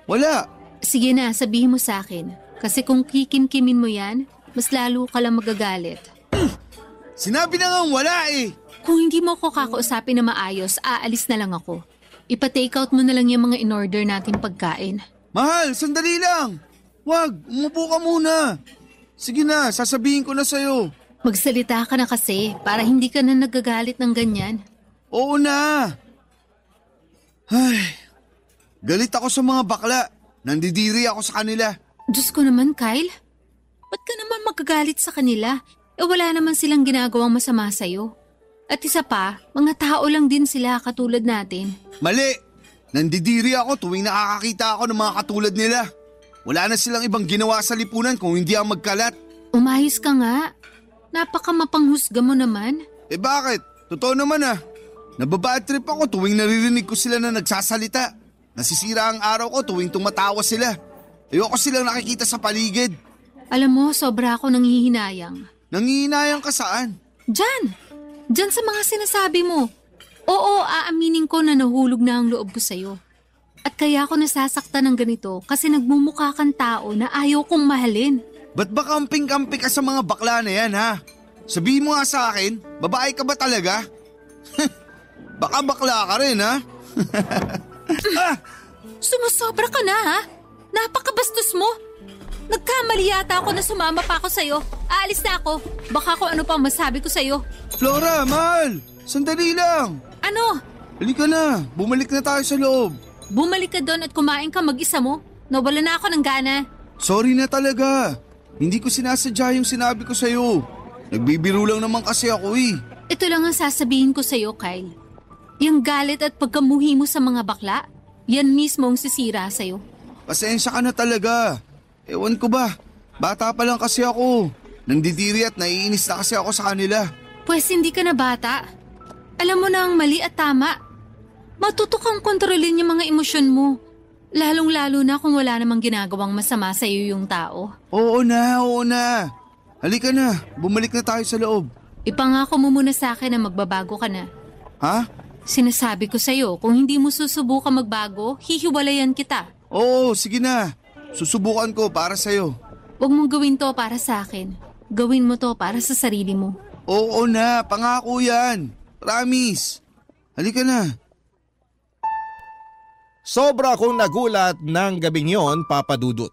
Wala. Sige na, sabihin mo sa akin. Kasi kung kikimkimin mo yan, mas lalo ka lang magagalit. Sinabi na nga wala eh. Kung hindi mo ako kakausapin na maayos, aalis na lang ako. Ipa-take out mo na lang yung mga in-order nating pagkain. Mahal, sandali lang. Wag, umupo ka muna. Sige na, sasabihin ko na sa'yo. Magsalita ka na kasi para hindi ka na nagagalit ng ganyan. Oo na. Ay, galit ako sa mga bakla. Nandidiri ako sa kanila. Diyos ko naman, Kyle. Ba't ka naman magagalit sa kanila? Wala naman silang ginagawang masama sa'yo. At isa pa, mga tao lang din sila katulad natin. Mali! Nandidiri ako tuwing nakakakita ako ng mga katulad nila. Wala na silang ibang ginawa sa lipunan kung hindi ang magkalat. Umayos ka nga. Napaka mapanghusga mo naman. Eh bakit? Totoo naman ah. Nababad trip ako tuwing naririnig ko sila na nagsasalita. Nasisira ang araw ko tuwing tumatawa sila. Ayoko silang nakikita sa paligid. Alam mo, sobra ako nanghihinayang. Nanghihinayang ka saan? Diyan! Diyan sa mga sinasabi mo. Oo, aaminin ko na nahulog na ang loob ko sa'yo. At kaya ako nasasaktan ng ganito kasi nagmumukha kang tao na ayaw kong mahalin. Ba't ba kamping-kampi ka sa mga bakla na yan ha? Sabihin mo nga sa akin, babae ka ba talaga? Baka bakla ka rin ha? Sumusobra ka na ha? Napakabastos mo. Nagkamali yata ako na sumama pa ako sa'yo. Aalis na ako. Baka kung ano pang masabi ko sa'yo. Flora, mahal! Sandali lang! Ano? Halika na, bumalik na tayo sa loob. Bumalik ka doon at kumain ka mag-isa mo. Nawala na ako ng gana. Sorry na talaga. Hindi ko sinasadya yung sinabi ko sa'yo. Nagbibiro lang naman kasi ako eh. Ito lang ang sasabihin ko sa'yo, Kyle. Yung galit at pagkamuhi mo sa mga bakla, Yan mismo ang sisira sa'yo. Pasensya ka na talaga. Ewan ko ba, bata pa lang kasi ako. Nandidiri at naiinis na kasi ako sa kanila. Pwes hindi ka na bata. Alam mo na ang mali at tama. Matuto kang kontrolin yung mga emosyon mo. Lalong-lalo na kung wala namang ginagawang masama sa iyo yung tao. Oo na. Halika na, bumalik na tayo sa loob. Ipangako mo muna sa akin na magbabago ka na. Ha? Sinasabi ko sa'yo, kung hindi mo susubukan magbago, hihiwalayan kita. Oo, sige na. Susubukan ko para sa'yo. Huwag mong gawin to para sa akin. Gawin mo to para sa sarili mo. Oo na, pangako yan. Promise. Halika na. Sobra akong nagulat ng gabing yon, Papa Dudut.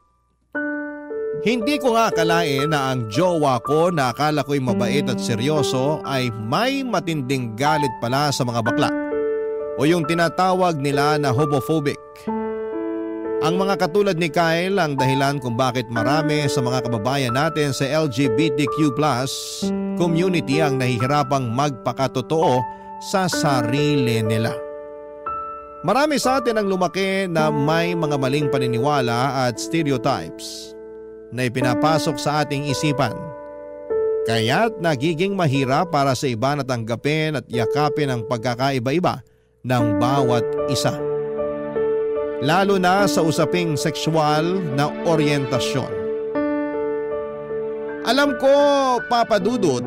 Hindi ko nga akalain na ang jowa ko na akala ko'y mabait at seryoso ay may matinding galit pala sa mga bakla o yung tinatawag nila na homophobic. Ang mga katulad ni Kyle ang dahilan kung bakit marami sa mga kababayan natin sa LGBTQ+ community ang nahihirapang magpakatotoo sa sarili nila. Marami sa atin ang lumaki na may mga maling paniniwala at stereotypes na ipinapasok sa ating isipan. Kaya't nagiging mahirap para sa iba na tanggapin at yakapin ang pagkakaiba-iba ng bawat isa. Lalo na sa usaping sexual na oryentasyon. Alam ko, Papa Dudut,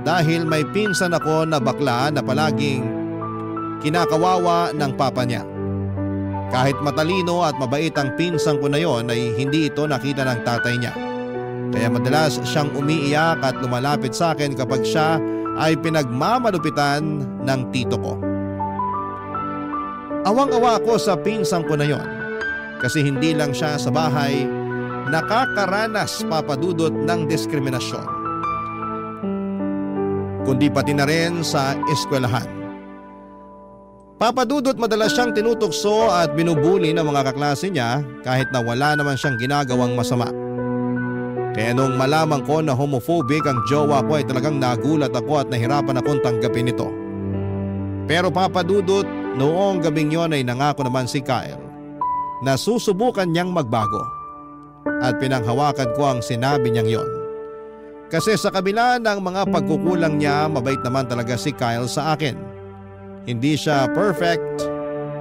dahil may pinsan ako na bakla na palaging kinakawawa ng papa niya. Kahit matalino at mabait ang pinsan ko na yon ay hindi ito nakita ng tatay niya. Kaya madalas siyang umiiyak at lumalapit sa akin kapag siya ay pinagmamalupitan ng tito ko. Awang-awa ako sa pinsan ko na yon kasi hindi lang siya sa bahay nakakaranas, Papa Dudut, ng diskriminasyon, kundi pati na rin sa eskwelahan. Papa Dudut, madalas siyang tinutokso at binubuli ng mga kaklase niya kahit na wala naman siyang ginagawang masama. Kaya nung malaman ko na homophobic ang jowa ko ay talagang nagulat ako at nahirapan akong tanggapin ito. Pero Papa Dudut, noong gabing yon ay nangako naman si Kyle na susubukan niyang magbago. At pinanghawakan ko ang sinabi niyang yon. Kasi sa kabila ng mga pagkukulang niya, mabait naman talaga si Kyle sa akin. Hindi siya perfect,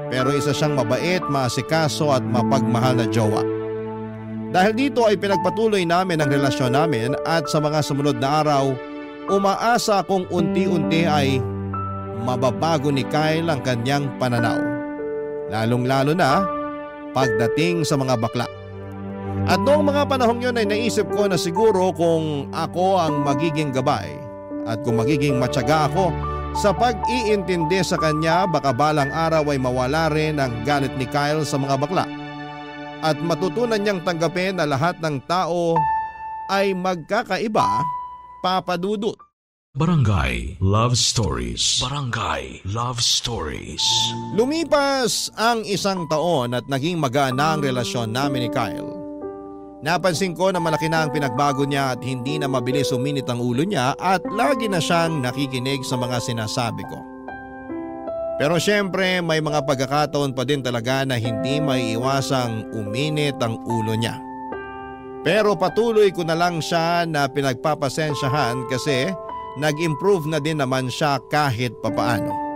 pero isa siyang mabait, maasikaso at mapagmahal na jowa. Dahil dito ay pinagpatuloy namin ang relasyon namin at sa mga sumunod na araw, umaasa akong unti-unti ay mababago ni Kyle ang kanyang pananaw. Lalong-lalo na pagdating sa mga bakla. At noong mga panahong yun ay naisip ko na siguro kung ako ang magiging gabay at kung magiging matyaga ako sa pag-iintindi sa kanya, baka balang araw ay mawala rin ang galit ni Kyle sa mga bakla at matutunan niyang tanggapin na lahat ng tao ay magkakaiba, Papa Dudut. Barangay Love Stories. Barangay Love Stories. Lumipas ang 1 taon at naging magana ang relasyon namin ni Kyle. Napansin ko na malaki na ang pinagbago niya at hindi na mabilis uminit ang ulo niya at lagi na siyang nakikinig sa mga sinasabi ko. Pero syempre may mga pagkakataon pa din talaga na hindi maiiwasang uminit ang ulo niya. Pero patuloy ko na lang siya na pinagpapasensyahan kasi nag-improve na din naman siya kahit papaano.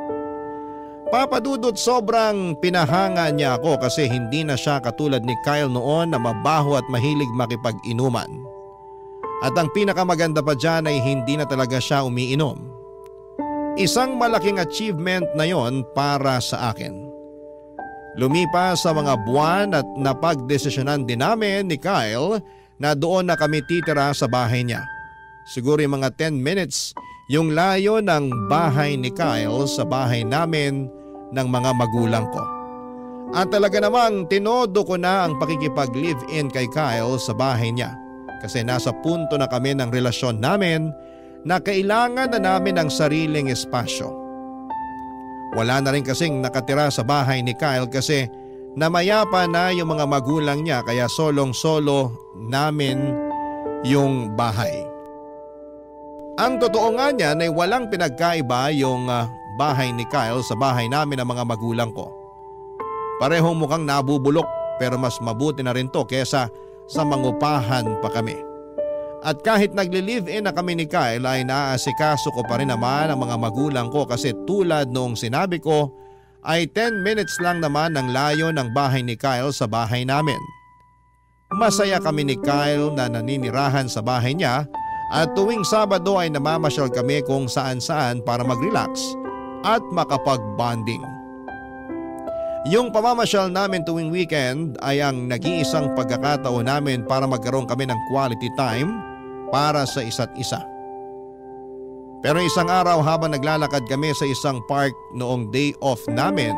Papa Dudut, sobrang pinahanga niya ako kasi hindi na siya katulad ni Kyle noon na mabaho at mahilig makipag-inuman. At ang pinakamaganda pa dyan ay hindi na talaga siya umiinom. Isang malaking achievement na yon para sa akin. Lumipas sa mga buwan at napagdesisyonan din namin ni Kyle na doon na kami titira sa bahay niya. Siguro yung mga 10 minutes yung layo ng bahay ni Kyle sa bahay namin ng mga magulang ko. At talaga namang tinodo ko na ang pakikipag-live-in kay Kyle sa bahay niya kasi nasa punto na kami ng relasyon namin na kailangan na namin ng sariling espasyo. Wala na rin kasing nakatira sa bahay ni Kyle kasi namayapa na yung mga magulang niya kaya solong-solo namin yung bahay. Ang totoo nga niyan ay walang pinagkaiba yung bahay ni Kyle sa bahay namin ng mga magulang ko. Parehong mukhang nabubulok pero mas mabuti na rin to kesa sa mangupahan pa kami. At kahit nagli-live-in na kami ni Kyle ay naaasikaso ko pa rin naman ang mga magulang ko kasi tulad noong sinabi ko ay 10 minutes lang naman ang layo ng bahay ni Kyle sa bahay namin. Masaya kami ni Kyle na naninirahan sa bahay niya at tuwing Sabado ay namamasyal kami kung saan-saan para mag-relax at makapag-bonding. Yung pamamasyal namin tuwing weekend ay ang nag-iisang pagkakataon namin para magkaroon kami ng quality time para sa isa't isa. Pero isang araw habang naglalakad kami sa isang park noong day off namin,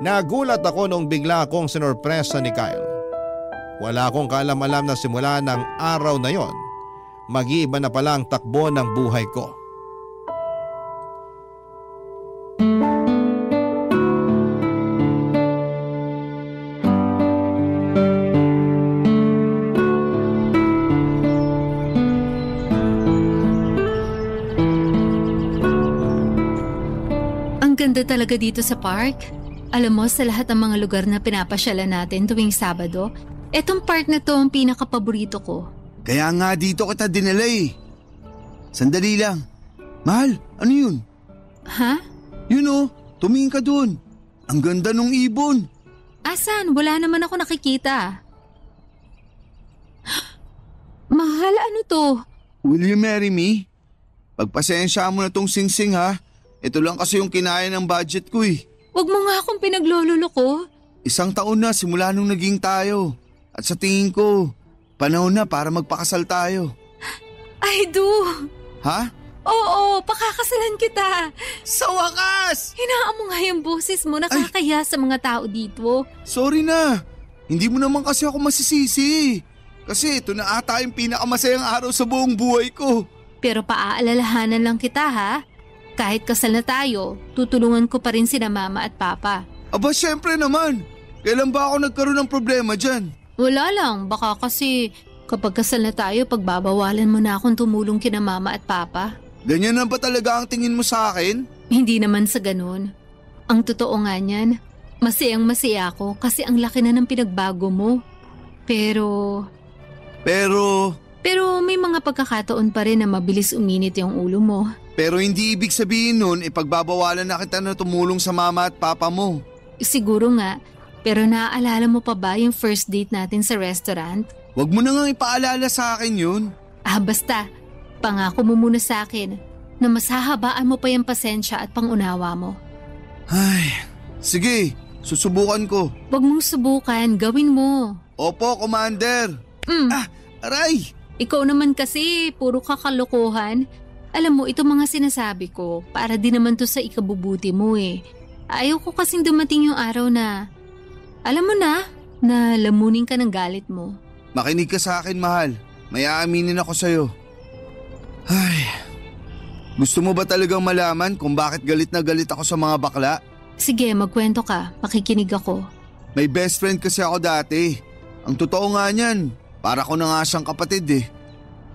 nagulat ako noong bigla akong sinurpresa ni Kyle. Wala akong kaalam-alam na simula ng araw na yon, mag-iiba na pala ang takbo ng buhay ko. Ganda talaga dito sa park. Alam mo, sa lahat ng mga lugar na pinapasyalan natin tuwing Sabado, etong park na to ang pinakapaborito ko. Kaya nga dito kita dinala eh. Sandali lang. Mahal, ano yun? Ha? Yun oh, tumingin ka dun. Ang ganda nung ibon. Asan? Wala naman ako nakikita. Mahal, ano to? Will you marry me? Pagpasensya mo na tong singsing ha. Ito lang kasi yung kinaya ng budget ko eh. Huwag mo nga akong pinaglololo. 1 taon na simula nung naging tayo. At sa tingin ko, panahon na para magpakasal tayo. I do. Ha? Oo, pakakasalan kita. Sa wakas! Hinaan mo nga yung boses mo, nakakaya sa mga tao dito. Sorry na. Hindi mo naman kasi ako masisisi. Kasi ito na ata yung pinakamasayang araw sa buong buhay ko. Pero paaalalahanan lang kita ha. Kahit kasal na tayo, tutulungan ko pa rin sina mama at papa. Aba syempre naman. Kailan ba ako nagkaroon ng problema dyan? Wala lang, baka kasi kapag kasal na tayo, pagbabawalan mo na akong tumulong kina mama at papa. Ganyan na ba talaga ang tingin mo sa akin? Hindi naman sa ganun. Ang totoo nga niyan, masayang masaya ako kasi ang laki na ng pinagbago mo. Pero may mga pagkakataon pa rin na mabilis uminit yung ulo mo. Pero hindi ibig sabihin nun ipagbabawalan na kita na tumulong sa mama at papa mo. Siguro nga, pero naaalala mo pa ba yung first date natin sa restaurant? Huwag mo na nga ipaalala sa akin yun. Basta, pangako mo muna sa akin na mas hahabaan mo pa yung pasensya at pangunawa mo. Ay, sige, susubukan ko. Huwag mong subukan, gawin mo. Opo, Commander. Aray! Ikaw naman kasi, puro kakalokohan. Alam mo, ito mga sinasabi ko, para din naman to sa ikabubuti mo eh. Ayaw ko kasing dumating yung araw na, alam mo na lamunin ka ng galit mo. Makinig ka sa akin, mahal. May aaminin ako sa'yo. Ay, gusto mo ba talagang malaman kung bakit galit na galit ako sa mga bakla? Sige, magkwento ka. Makikinig ako. May best friend kasi ako dati. Ang totoo nga niyan, para ko na nga siyang kapatid eh.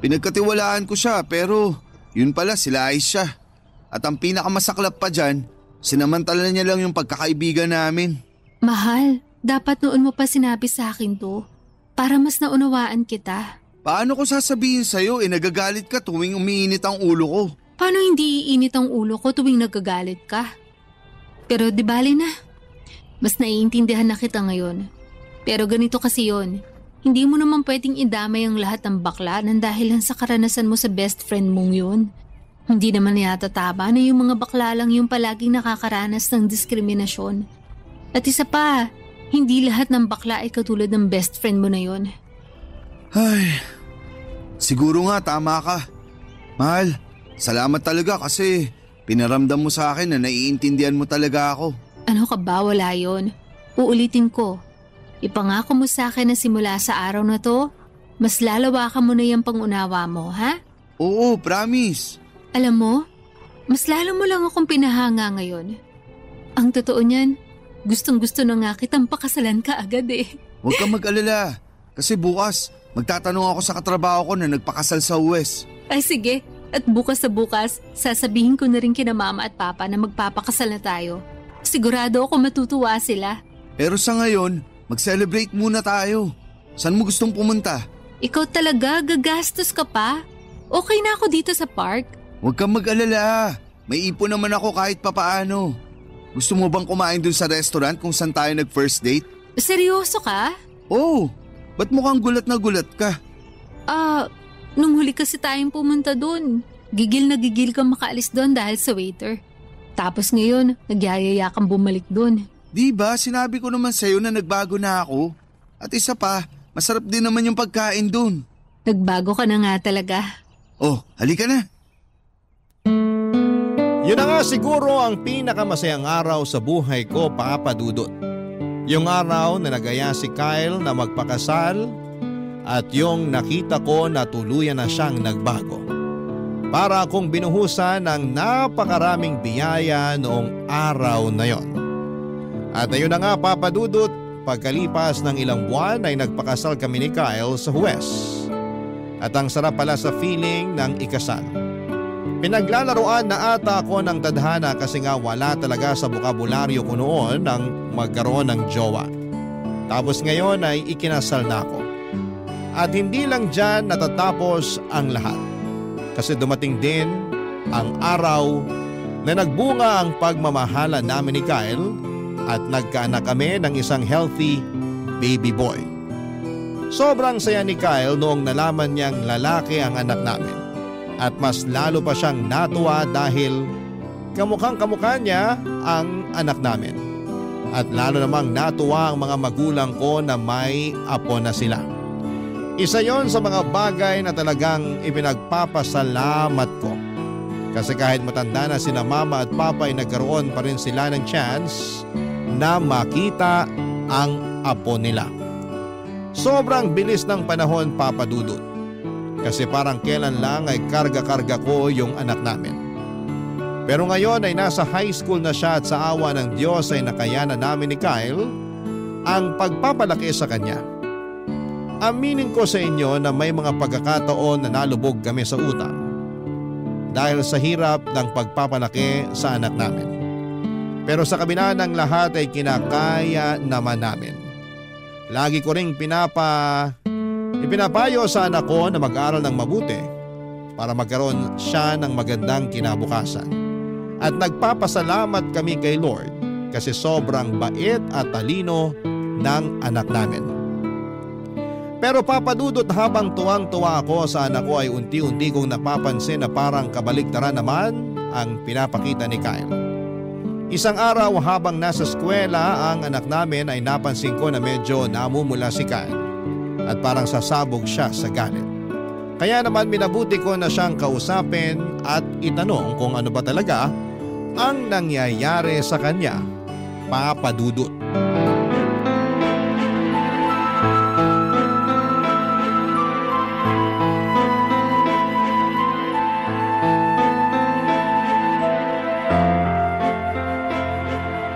Pinagkatiwalaan ko siya pero yun pala sila ayos siya. At ang pinakamasaklap pa dyan, sinamantala niya lang yung pagkakaibigan namin. Mahal, dapat noon mo pa sinabi sa akin to para mas naunawaan kita. Paano ko sasabihin sa'yo nagagalit ka tuwing umiinit ang ulo ko? Paano hindi iinit ang ulo ko tuwing nagagalit ka? Pero di bali na, mas naiintindihan na kita ngayon. Pero ganito kasi yon. Hindi mo naman pwedeng idamay ang lahat ng bakla nang dahilan sa karanasan mo sa best friend mong yun. Hindi naman yata tama na yung mga bakla lang yung palaging nakakaranas ng diskriminasyon. At isa pa, hindi lahat ng bakla ay katulad ng best friend mo na yun. Ay, siguro nga tama ka. Mahal, salamat talaga kasi pinaramdam mo sa akin na naiintindihan mo talaga ako. Ano ka ba? Wala yun. Uulitin ko. Ipangako mo sa akin na simula sa araw na to, mas lalawakan mo na yung pangunawa mo, ha? Oo, promise. Alam mo, mas lalo mo lang akong pinahanga ngayon. Ang totoo niyan, gustong-gusto na nga kitang pakasalan ka agad eh. Huwag kang mag-alala, kasi bukas magtatanong ako sa katrabaho ko na nagpakasal sa US. Ay sige, at bukas sa bukas, sasabihin ko na rin kina mama at papa na magpapakasal na tayo. Sigurado ako matutuwa sila. Pero sa ngayon, mag-celebrate muna tayo. Saan mo gustong pumunta? Ikaw talaga, gagastos ka pa? Okay na ako dito sa park. Huwag kang mag-alala. May ipon naman ako kahit papaano. Gusto mo bang kumain dun sa restaurant kung saan tayo nag-first date? Seryoso ka? Oo. Ba't mukhang gulat na gulat ka? Nung huli kasi tayong pumunta dun, gigil na gigil kang makaalis dun dahil sa waiter. Tapos ngayon, nagyayaya kang bumalik dun. Di ba, sinabi ko naman sa'yo na nagbago na ako. At isa pa, masarap din naman yung pagkain dun. Nagbago ka na nga talaga. Oh, halika na. Yun na nga siguro ang pinakamasayang araw sa buhay ko, Papa Dudut. Yung araw na nagaya si Kyle na magpakasal at yung nakita ko na tuluyan na siyang nagbago. Para akong binuhusan ng napakaraming biyaya noong araw na yon. At ayun na nga, Papa Dudut, pagkalipas ng ilang buwan ay nagpakasal kami ni Kyle sa Huwes. At ang sarap pala sa feeling ng ikasal. Pinaglalaroan na ata ako ng tadhana kasi nga wala talaga sa bokabularyo ko noon ng magkaroon ng jowa. Tapos ngayon ay ikinasal na ako. At hindi lang dyan natatapos ang lahat. Kasi dumating din ang araw na nagbunga ang pagmamahala namin ni Kyle at nagkaanak kami ng isang healthy baby boy. Sobrang saya ni Kyle noong nalaman niyang lalaki ang anak namin. At mas lalo pa siyang natuwa dahil kamukhang kamukha niya ang anak namin. At lalo namang natuwa ang mga magulang ko na may apo na sila. Isa yon sa mga bagay na talagang ipinagpapasalamat ko. Kasi kahit matanda na sina mama at papa ay nagkaroon pa rin sila ng chance na makita ang apo nila. Sobrang bilis ng panahon, Papa Dudut. Kasi parang kailan lang ay karga-karga ko yung anak namin. Pero ngayon ay nasa high school na siya at sa awa ng Diyos ay nakayanan namin ni Kyle ang pagpapalaki sa kanya. Aminin ko sa inyo na may mga pagkakataon na nalubog kami sa utang dahil sa hirap ng pagpapalaki sa anak namin. Pero sa kabila ng lahat ay kinakaya naman namin. Lagi ko ring ipinapayo sa anak ko na mag-aral ng mabuti para magkaroon siya ng magandang kinabukasan. At nagpapasalamat kami kay Lord kasi sobrang bait at talino ng anak namin. Pero Papa Dudut, habang tuwang-tuwa ako sa anak ko ay unti-unti kong napapansin na parang kabaligtaran naman ang pinapakita ni Kyle. Isang araw habang nasa eskwela ang anak namin ay napansin ko na medyo namumula si Kyle at parang sasabog siya sa galit. Kaya naman minabuti ko na siyang kausapin at itanong kung ano ba talaga ang nangyayari sa kanya, Papa Dudut.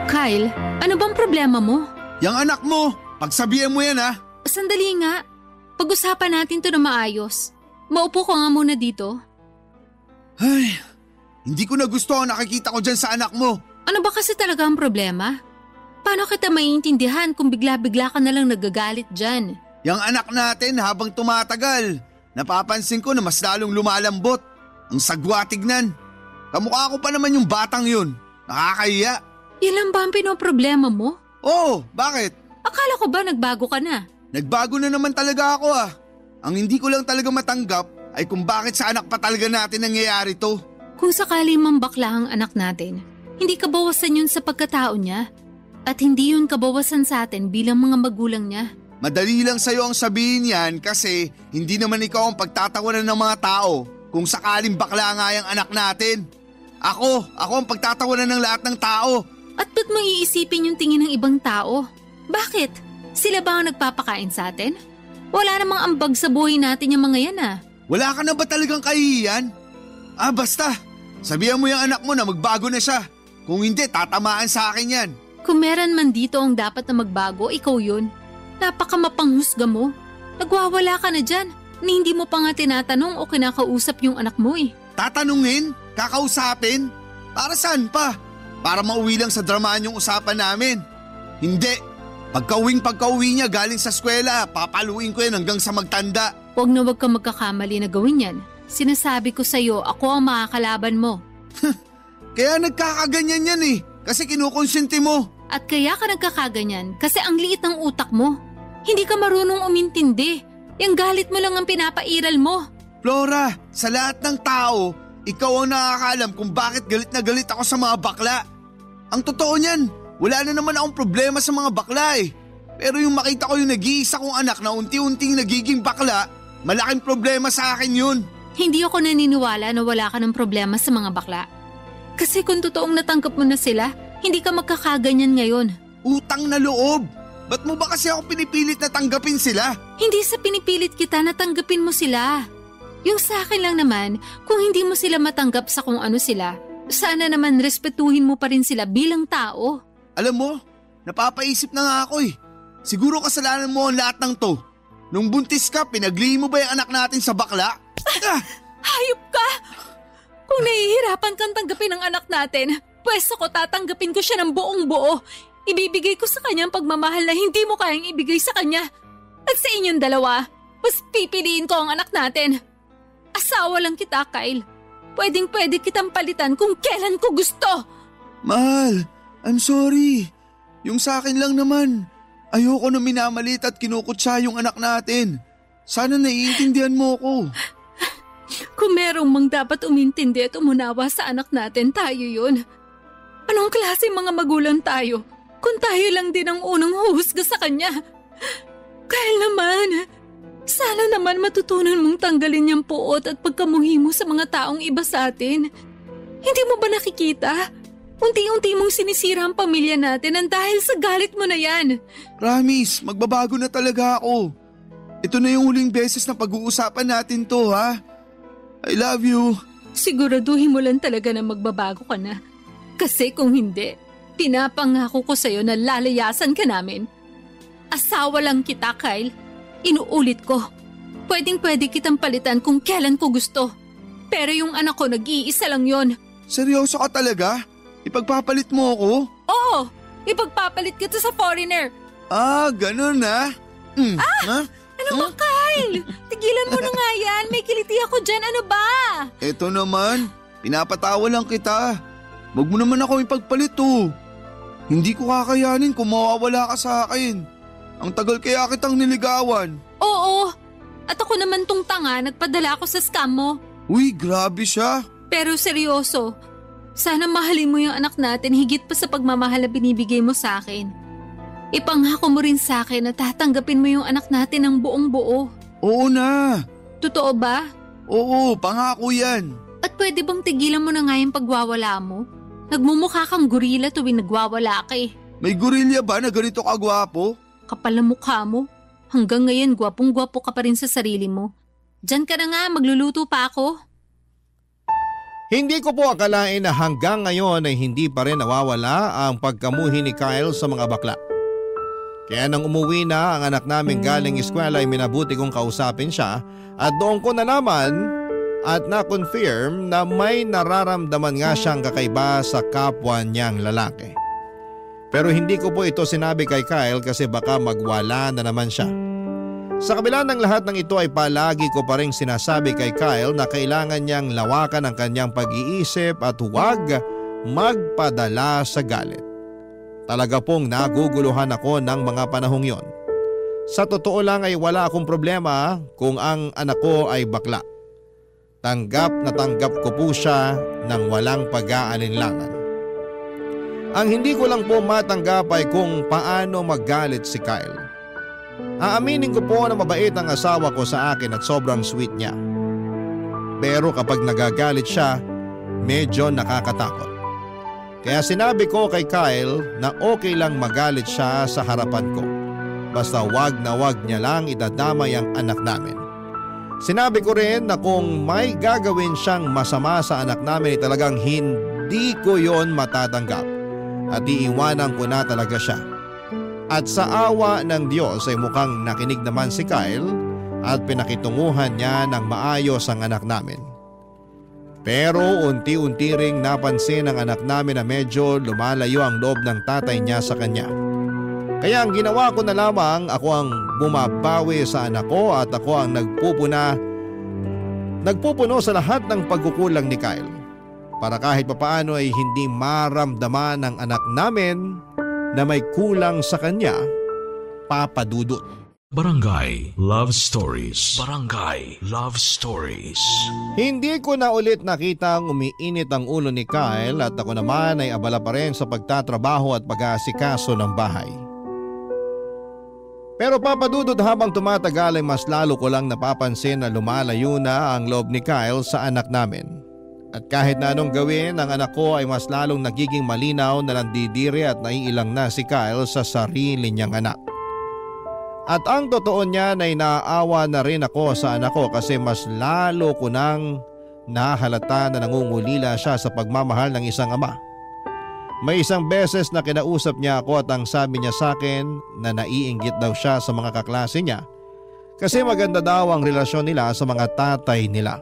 Kyle, ano bang problema mo? Yang anak mo, pagsabihan mo yan ha. Sandali nga. Pag-usapan natin to na maayos. Maupo ko nga muna dito. Ay, hindi ko na gusto ang nakikita ko dyan sa anak mo. Ano ba kasi talaga ang problema? Paano kita maiintindihan kung bigla-bigla ka na lang nagagalit dyan? Yang anak natin habang tumatagal, napapansin ko na mas lalong lumalambot. Ang sagwa tignan. Kamukha ko pa naman yung batang yun. Nakakahiya. Yan lang ba ang pinoproblema mo? Oo, bakit? Akala ko ba nagbago ka na? Nagbago na naman talaga ako ah. Ang hindi ko lang talaga matanggap ay kung bakit sa anak pa talaga natin nangyayari to. Kung sakali mang bakla ang anak natin, hindi kabawasan yun sa pagkatao niya. At hindi yun kabawasan sa atin bilang mga magulang niya. Madali lang sa'yo ang sabihin yan kasi hindi naman ikaw ang pagtatawanan ng mga tao kung sakaling bakla nga yung anak natin. Ako ang pagtatawanan ng lahat ng tao. At ba't mo iisipin yung tingin ng ibang tao? Bakit? Sila ba ang nagpapakain sa atin? Wala namang ambag sa buhay natin yung mga yan ah. Wala ka na ba talagang kahihiyan? Basta. Sabihan mo yung anak mo na magbago na siya. Kung hindi, tatamaan sa akin yan. Kung meron man dito ang dapat na magbago, ikaw yun. Napakamapanghusga mo. Nagwawala ka na dyan. Ni hindi mo pa nga tinatanong o kinakausap yung anak mo eh. Tatanungin? Kakausapin? Para saan pa? Para mauwi lang sa dramaan yung usapan namin. Hindi. Pagka-uwi niya galing sa eskwela, papaluin ko yan hanggang sa magtanda. Huwag na huwag kang magkakamali na gawin yan. Sinasabi ko sa'yo, ako ang makakalaban mo. Kaya nagkakaganyan yan eh, kasi kinukonsinti mo. At kaya ka nagkakaganyan kasi ang liit ng utak mo. Hindi ka marunong umintindi. Yung galit mo lang ang pinapairal mo. Flora, sa lahat ng tao, ikaw ang nakakaalam kung bakit galit na galit ako sa mga bakla. Ang totoo niyan, wala na naman akong problema sa mga bakla eh. Pero yung makita ko yung nag-iisa kong anak na unti-unting nagiging bakla, malaking problema sa akin yun. Hindi ako naniniwala na wala ka ng problema sa mga bakla. Kasi kung totoong natanggap mo na sila, hindi ka magkakaganyan ngayon. Utang na loob! Ba't mo ba kasi ako pinipilit na tanggapin sila? Hindi sa pinipilit kita na tanggapin mo sila. Yung sa akin lang naman, kung hindi mo sila matanggap sa kung ano sila, sana naman respetuhin mo pa rin sila bilang tao. Alam mo, napapaisip na nga ako eh. Siguro kasalanan mo ang lahat ng to. Nung buntis ka, pinaglihi mo ba yung anak natin sa bakla? Hayop ka! Kung nahihirapan kang tanggapin ang anak natin, pwes ako tatanggapin ko siya ng buong buo. Ibibigay ko sa kanya ang pagmamahal na hindi mo kayang ibigay sa kanya. At sa inyong dalawa, mas pipiliin ko ang anak natin. Asawa lang kita, Kyle. Pwedeng-pwede kitang palitan kung kailan ko gusto. Mahal, I'm sorry. Yung sa akin lang naman. Ayoko na minamalit at kinukutsa yung anak natin. Sana naiintindihan mo ko. Kung merong mang dapat umintindi at umunawa sa anak natin, tayo yun. Anong klase mga magulang tayo kung tayo lang din ang unang huhusga sa kanya? Kyle naman, sana naman matutunan mong tanggalin yung puot at pagkamuhi mo sa mga taong iba sa atin. Hindi mo ba nakikita? Unti-unti mong sinisira ang pamilya natin ang dahil sa galit mo na yan. Promise, magbabago na talaga ako. Ito na yung huling beses na pag-uusapan natin to, ha? I love you. Siguraduhin mo lang talaga na magbabago ka na. Kasi kung hindi, pinapangako ko sa'yo na lalayasan ka namin. Asawa lang kita, Kyle. Inuulit ko. Pwedeng-pwede kitang palitan kung kailan ko gusto. Pero yung anak ko nag-iisa lang yon. Seryoso ka talaga? Ipagpapalit mo ako? Oo! Ipagpapalit kita sa foreigner. Ah, ganun na. Ha? Ano ba, Kyle? Tigilan mo na nga yan. May kiliti ako dyan. Ano ba? Eto naman, pinapatawa lang kita. Wag mo naman ako ipagpalit oh. Hindi ko kakayanin kung mawawala ka sa akin. Ang tagal kaya kitang niligawan. Oo. At ako naman tong tanga, nagpadala ako sa scam mo. Uy, grabe siya. Pero seryoso, sana mahalin mo yung anak natin higit pa sa pagmamahal na binibigay mo sa akin. Ipangako mo rin sa akin na tatanggapin mo yung anak natin ng buong buo. Oo na. Totoo ba? Oo, pangako yan. At pwede bang tigilan mo na nga yung pagwawala mo? Nagmumukha kang gorila tuwing nagwawala ka eh. May gorilya ba na ganito kagwapo? Kapal ang mukha mo. Hanggang ngayon, gwapong-gwapo ka pa rin sa sarili mo. Diyan ka na nga, magluluto pa ako. Hindi ko po akalain na hanggang ngayon ay hindi pa rin nawawala ang pagkamuhi ni Kyle sa mga bakla. Kaya nang umuwi na ang anak namin galing eskwela ay minabuti kong kausapin siya at doon ko nalaman at na-confirm na may nararamdaman nga siyang kakaiba sa kapwa niyang lalaki. Pero hindi ko po ito sinabi kay Kyle kasi baka magwala na naman siya. Sa kabila ng lahat ng ito ay palagi ko pa rin sinasabi kay Kyle na kailangan niyang lawakan ang kanyang pag-iisip at huwag magpadala sa galit. Talaga pong naguguluhan ako ng mga panahong yon. Sa totoo lang ay wala akong problema kung ang anak ko ay bakla. Tanggap na tanggap ko po siya ng walang pag-aalinlangan. Ang hindi ko lang po matanggap ay kung paano magalit si Kyle. Aaminin ko po na mabait ang asawa ko sa akin at sobrang sweet niya. Pero kapag nagagalit siya, medyo nakakatakot. Kaya sinabi ko kay Kyle na okay lang magalit siya sa harapan ko. Basta wag na wag niya lang idadamay ang anak namin. Sinabi ko rin na kung may gagawin siyang masama sa anak namin ay talagang hindi ko yon matatanggap at iiwanan ko na talaga siya. At sa awa ng Diyos ay mukhang nakinig naman si Kyle at pinakitunguhan niya ng maayos ang anak namin. Pero unti-unti ring napansin ng anak namin na medyo lumalayo ang loob ng tatay niya sa kanya. Kaya ang ginawa ko na lamang, ako ang bumabawi sa anak ko at ako ang nagpupuno sa lahat ng pagkukulang ni Kyle. Para kahit papaano ay hindi maramdaman ng anak namin na may kulang sa kanya, Papa Dudut. Barangay Love Stories. Barangay Love Stories. Hindi ko na ulit nakitang umiinit ang ulo ni Kyle at ako naman ay abala pa rin sa pagtatrabaho at pag-aasikaso ng bahay. Pero Papa Dudut, habang tumatagal ay mas lalo ko lang napapansin na lumalayo na ang loob ni Kyle sa anak namin. At kahit na anong gawin, ang anak ko ay mas lalong nagiging malinaw na nandidiri at naiilang na si Kyle sa sarili niyang anak. At ang totoo niyan ay naaawa na rin ako sa anak ko kasi mas lalo ko nang nahalata na nangungulila siya sa pagmamahal ng isang ama. May isang beses na kinausap niya ako at ang sabi niya sa akin na naiinggit daw siya sa mga kaklase niya kasi maganda daw ang relasyon nila sa mga tatay nila.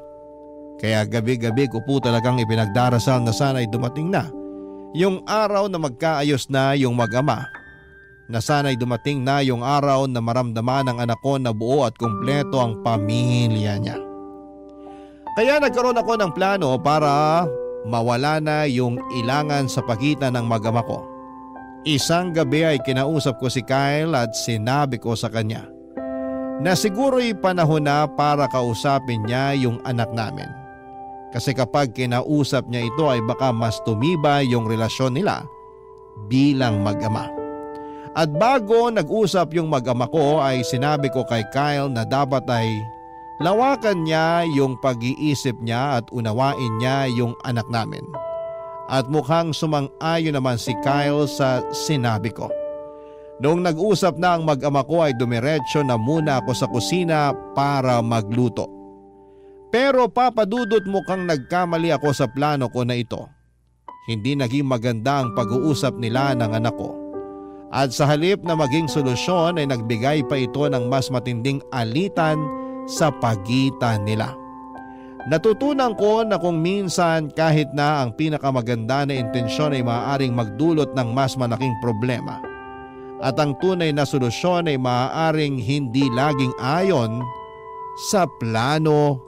Kaya gabi-gabi ko po talagang ipinagdarasal na sana'y dumating na yung araw na magkaayos na yung mag-ama. Na sana'y dumating na yung araw na maramdaman ng anak ko na buo at kumpleto ang pamilya niya. Kaya nagkaroon ako ng plano para mawala na yung ilangan sa pagitan ng mag-ama ko. Isang gabi ay kinausap ko si Kyle at sinabi ko sa kanya na siguro'y panahon na para kausapin niya yung anak namin. Kasi kapag kinausap niya ito ay baka mas tumibay yung relasyon nila bilang mag-ama. At bago nag-usap yung mag-ama ko ay sinabi ko kay Kyle na dapat ay lawakan niya yung pag-iisip niya at unawain niya yung anak namin. At mukhang sumang-ayon naman si Kyle sa sinabi ko. Noong nag-usap na ang mag-ama ko ay dumiretso na muna ako sa kusina para magluto. Pero Papa Dudut, mukhang nagkamali ako sa plano ko na ito. Hindi naging maganda ang pag-uusap nila ng anak ko. At sa halip na maging solusyon ay nagbigay pa ito ng mas matinding alitan sa pagitan nila. Natutunan ko na kung minsan kahit na ang pinakamaganda na intensyon ay maaaring magdulot ng mas malaking problema. At ang tunay na solusyon ay maaaring hindi laging ayon sa plano,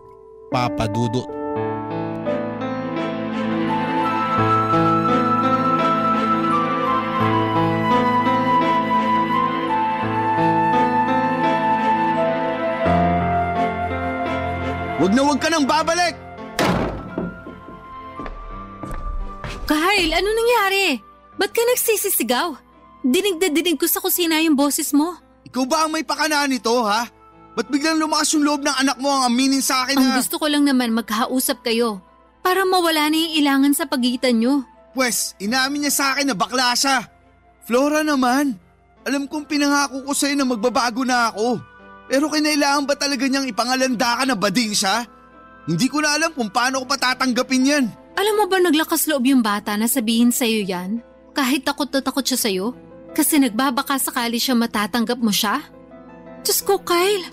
Papa Dudut. Huwag ka nang babalik! Kyle, ano nangyari? Ba't ka nagsisisigaw? Dinig na dinig ko sa kusina yung boses mo. Ikaw ba ang may pakana nito, ha? Ba't biglang lumakas yung loob ng anak mo ang aminin sa akin Ang gusto ko lang naman magkausap kayo para mawala na yung ilangan sa pagitan nyo. Pwes, inamin niya sa akin na bakla siya. Flora naman, alam kong pinangako ko sa'yo na magbabago na ako. Pero kinailangan ba talaga niyang ipangalanda ka na bading siya? Hindi ko na alam kung paano ko patatanggapin yan. Alam mo ba naglakas loob yung bata na sabihin sa'yo yan? Kahit takot na takot siya sa'yo? Kasi nagbabaka sakali siya matatanggap mo siya? Diyos ko, Kyle,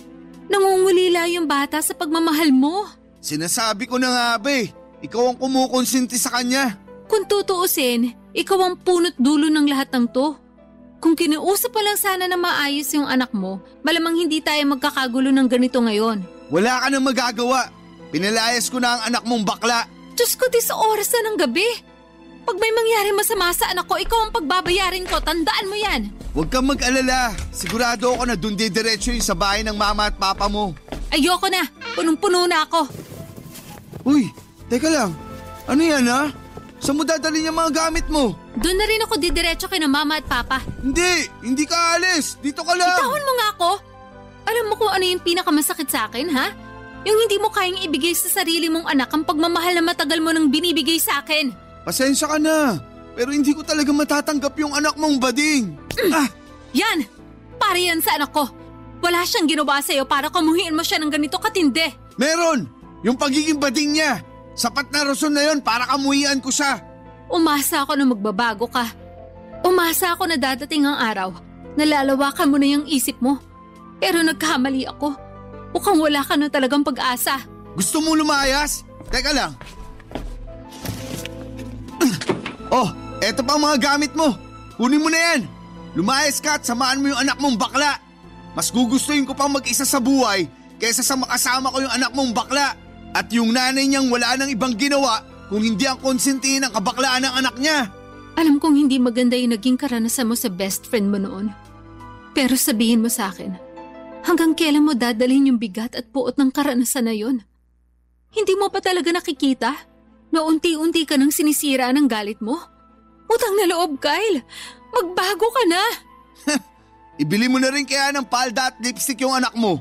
nangungulila yung bata sa pagmamahal mo. Sinasabi ko na nga ba ikaw ang kumukonsinti sa kanya. Kung tutuusin, ikaw ang punot dulo ng lahat ng to. Kung kinausap pa lang sana na maayos yung anak mo, malamang hindi tayo magkakagulo ng ganito ngayon. Wala ka nang magagawa. Pinalayas ko na ang anak mong bakla. Diyos ko, di sa oras na ng gabi. Pag may mangyari masama sa anak ko, ikaw ang pagbabayarin ko. Tandaan mo yan. Huwag kang mag-alala. Sigurado ako na dun didiretso yung sa bahay ng mama at papa mo. Ayoko na. Punong-puno na ako. Uy, teka lang. Ano yan, ha? Saan mo dadalhin yung mga gamit mo? Doon na rin ako didiretso kina mama at papa. Hindi ka alis. Dito ka lang. Bitawan mo nga ako. Alam mo kung ano yung pinakamasakit sa akin, ha? Yung hindi mo kayang ibigay sa sarili mong anak ang pagmamahal na matagal mo nang binibigay sa akin. Pasensya ka na. Pero hindi ko talaga matatanggap yung anak mong bading. Yan! Para yan sa anak ko. Wala siyang ginawa sa'yo para kamuhiin mo siya ng ganito katindi. Meron! Yung pagiging bading niya. Sapat na rason na yon para kamuhian ko siya. Umasa ako na magbabago ka. Umasa ako na dadating ang araw. Nalalawakan mo na yung isip mo. Pero nagkamali ako. Mukhang wala ka na talagang pag-asa. Gusto mo lumayas? Teka lang. Oh, eto pa ang mga gamit mo. Kunin mo na yan. Lumayas ka at samaan mo yung anak mong bakla. Mas gugustuhin ko pang mag-isa sa buhay kaysa sa makasama ko yung anak mong bakla. At yung nanay niyang wala nang ibang ginawa kung hindi ang konsentihin ng kabaklaan ng anak niya. Alam kong hindi maganda yung naging karanasan mo sa best friend mo noon. Pero sabihin mo sa akin, hanggang kailan mo dadalhin yung bigat at puot ng karanasan na yun? Hindi mo pa talaga nakikita na unti-unti ka nang sinisira ng galit mo? Utang na loob, Kyle. Magbago ka na. Ibili mo na rin kaya ng palda at lipstick yung anak mo.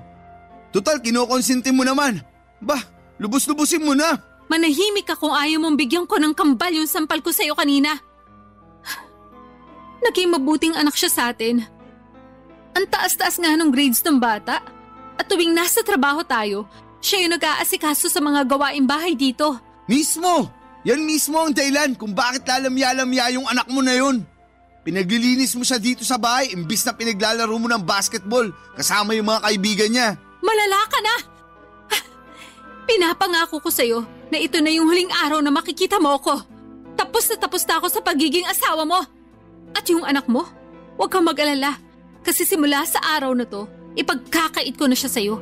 Total, kinukonsinti mo naman. Bah, lubos-lubusin mo na. Manahimik ka kung ayaw mong bigyan ko ng kambal yung sampal ko sa'yo kanina. Naging mabuting anak siya sa atin. Ang taas-taas nga ng grades ng bata. At tuwing nasa trabaho tayo, siya yung nag-aasikaso sa mga gawaing bahay dito. Mismo! Yan mismo ang dahilan kung bakit lalamya-lamya yung anak mo na yun. Pinaglilinis mo siya dito sa bahay imbis na pinaglalaro mo ng basketball kasama yung mga kaibigan niya. Malala ka na! Pinapangako ko sa'yo na ito na yung huling araw na makikita mo ako. Tapos na ako sa pagiging asawa mo. At yung anak mo, huwag kang mag-alala. Kasi simula sa araw na to, ipagkakait ko na siya sa'yo.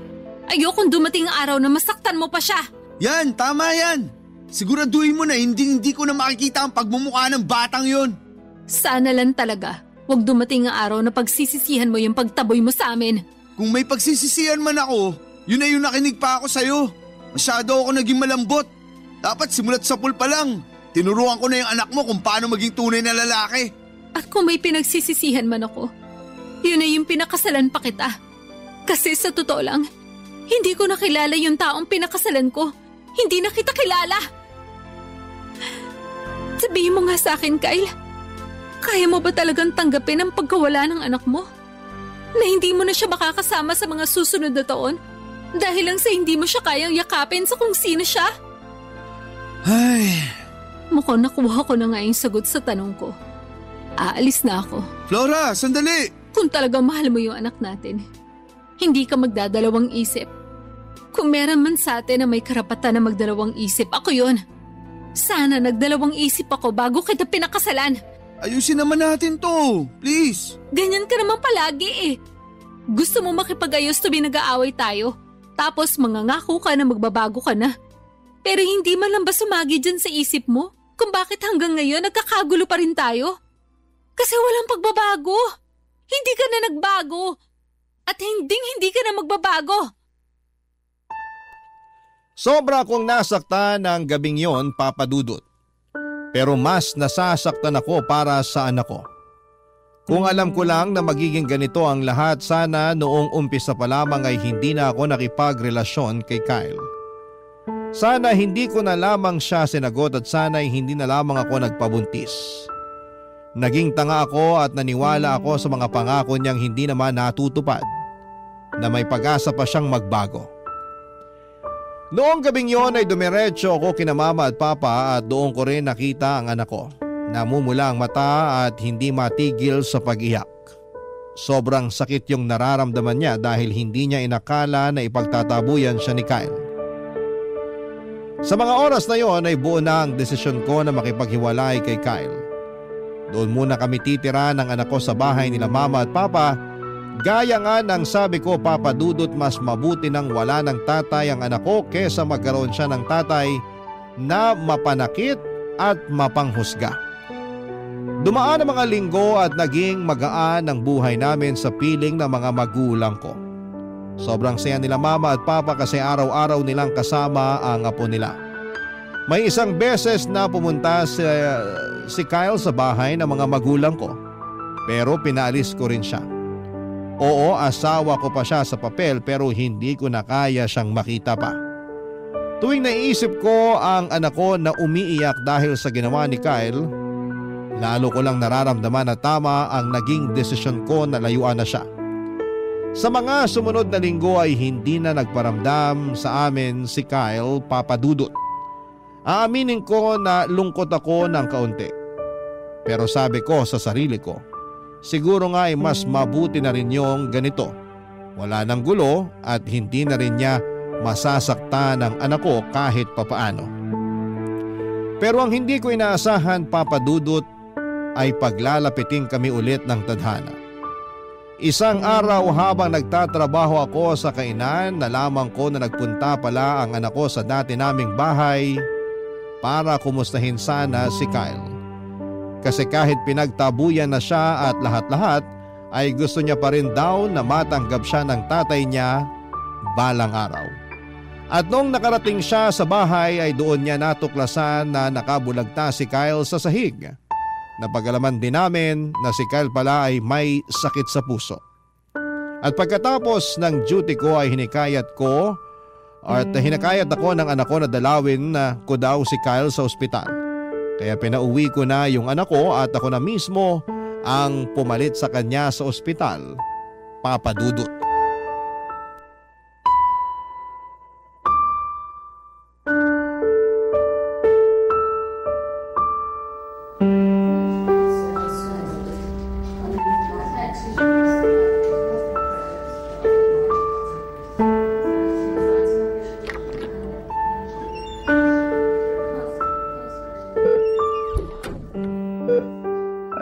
Ayokong dumating ang araw na masaktan mo pa siya. Yan, tama yan. Siguraduhin mo na hindi ko na makikita ang pagmumukha ng batang yon. Sana lang talaga, huwag dumating ang araw na pagsisisihan mo yung pagtaboy mo sa amin. Kung may pagsisisihan man ako, yun na yung nakinig pa ako sa'yo. Masyado ako naging malambot. Dapat simulat sa pool pa lang. Tinuruan ko na yung anak mo kung paano maging tunay na lalaki. At kung may pinagsisisihan man ako, yun na yung pinakasalan pa kita. Kasi sa totoo lang, hindi ko nakilala yung taong pinakasalan ko. Hindi na kita kilala. Sabihin mo nga sa akin, Kyle. Kaya mo ba talagang tanggapin ang pagkawala ng anak mo? Na hindi mo na siya makakasama sa mga susunod na taon? Dahil lang sa hindi mo siya kayang yakapin sa kung sino siya? Ay... Mukhang nakuha ko na nga yung sagot sa tanong ko. Aalis na ako. Flora, sandali! Kung talagang mahal mo yung anak natin, hindi ka magdadalawang isip. Kung meron man sa atin na may karapatan na magdalawang isip, ako yun. Sana nagdalawang isip ako bago kita pinakasalan. Ayusin naman natin to, please. Ganyan ka naman palagi eh. Gusto mo makipag-ayos tuwing nag-aaway tayo, tapos mangangako ka na magbabago ka na. Pero hindi man lang ba sumagi dyan sa isip mo kung bakit hanggang ngayon nagkakagulo pa rin tayo? Kasi walang pagbabago. Hindi ka na nagbago. At hindi ka na magbabago. Sobra akong nasaktan ng gabing yon, Papa Dudut. Pero mas nasasaktan ako para sa anak ko. Kung alam ko lang na magiging ganito ang lahat, sana noong umpisa pa lamang ay hindi na ako nakipagrelasyon kay Kyle. Sana hindi ko na lamang siya sinagot at sana hindi na lamang ako nagpabuntis. Naging tanga ako at naniwala ako sa mga pangako niyang hindi naman natutupad, na may pag-asa pa siyang magbago. Noong gabing yon ay dumiretso ako kina mama at papa at doon ko rin nakita ang anak ko. Namumula ang mata at hindi matigil sa pag-iyak. Sobrang sakit yung nararamdaman niya dahil hindi niya inakala na ipagtatabuyan siya ni Kyle. Sa mga oras na yon ay buo na ang desisyon ko na makipaghiwalay kay Kyle. Doon muna kami titira ng anak ko sa bahay nila mama at papa. Gaya nga ng sabi ko, Papa Dudut, mas mabuti nang wala ng tatay ang anak ko kesa magkaroon siya ng tatay na mapanakit at mapanghusga. Dumaan ang mga linggo at naging magaan ang buhay namin sa piling ng mga magulang ko. Sobrang saya nila mama at papa kasi araw-araw nilang kasama ang apo nila. May isang beses na pumunta si Kyle sa bahay ng mga magulang ko, pero pinaalis ko rin siya. Oo, asawa ko pa siya sa papel pero hindi ko na kaya siyang makita pa. Tuwing naisip ko ang anak ko na umiiyak dahil sa ginawa ni Kyle, lalo ko lang nararamdaman na tama ang naging desisyon ko na layuan na siya. Sa mga sumunod na linggo ay hindi na nagparamdam sa amin si Kyle, Papa Dudut. Aaminin ko na lungkot ako ng kaunti. Pero sabi ko sa sarili ko, siguro nga ay mas mabuti na rin yung ganito. Wala nang gulo at hindi na rin niya masasaktan ang anak ko kahit papaano. Pero ang hindi ko inaasahan, Papa Dudut, ay paglalapitin kami ulit ng tadhana. Isang araw habang nagtatrabaho ako sa kainan, nalaman ko na nagpunta pala ang anak ko sa dati naming bahay para kumustahin sana si Kyle. Kasi kahit pinagtabuyan na siya at lahat-lahat ay gusto niya pa rin daw na matanggap siya ng tatay niya balang araw. At nung nakarating siya sa bahay ay doon niya natuklasan na nakabulagta si Kyle sa sahig. Napagalaman din namin na si Kyle pala ay may sakit sa puso. At pagkatapos ng duty ko ay hinakayat ako ng anak ko na dalawin ko daw si Kyle sa ospital. Kaya pinauwi ko na yung anak ko at ako na mismo ang pumalit sa kanya sa ospital, Papa Dudut.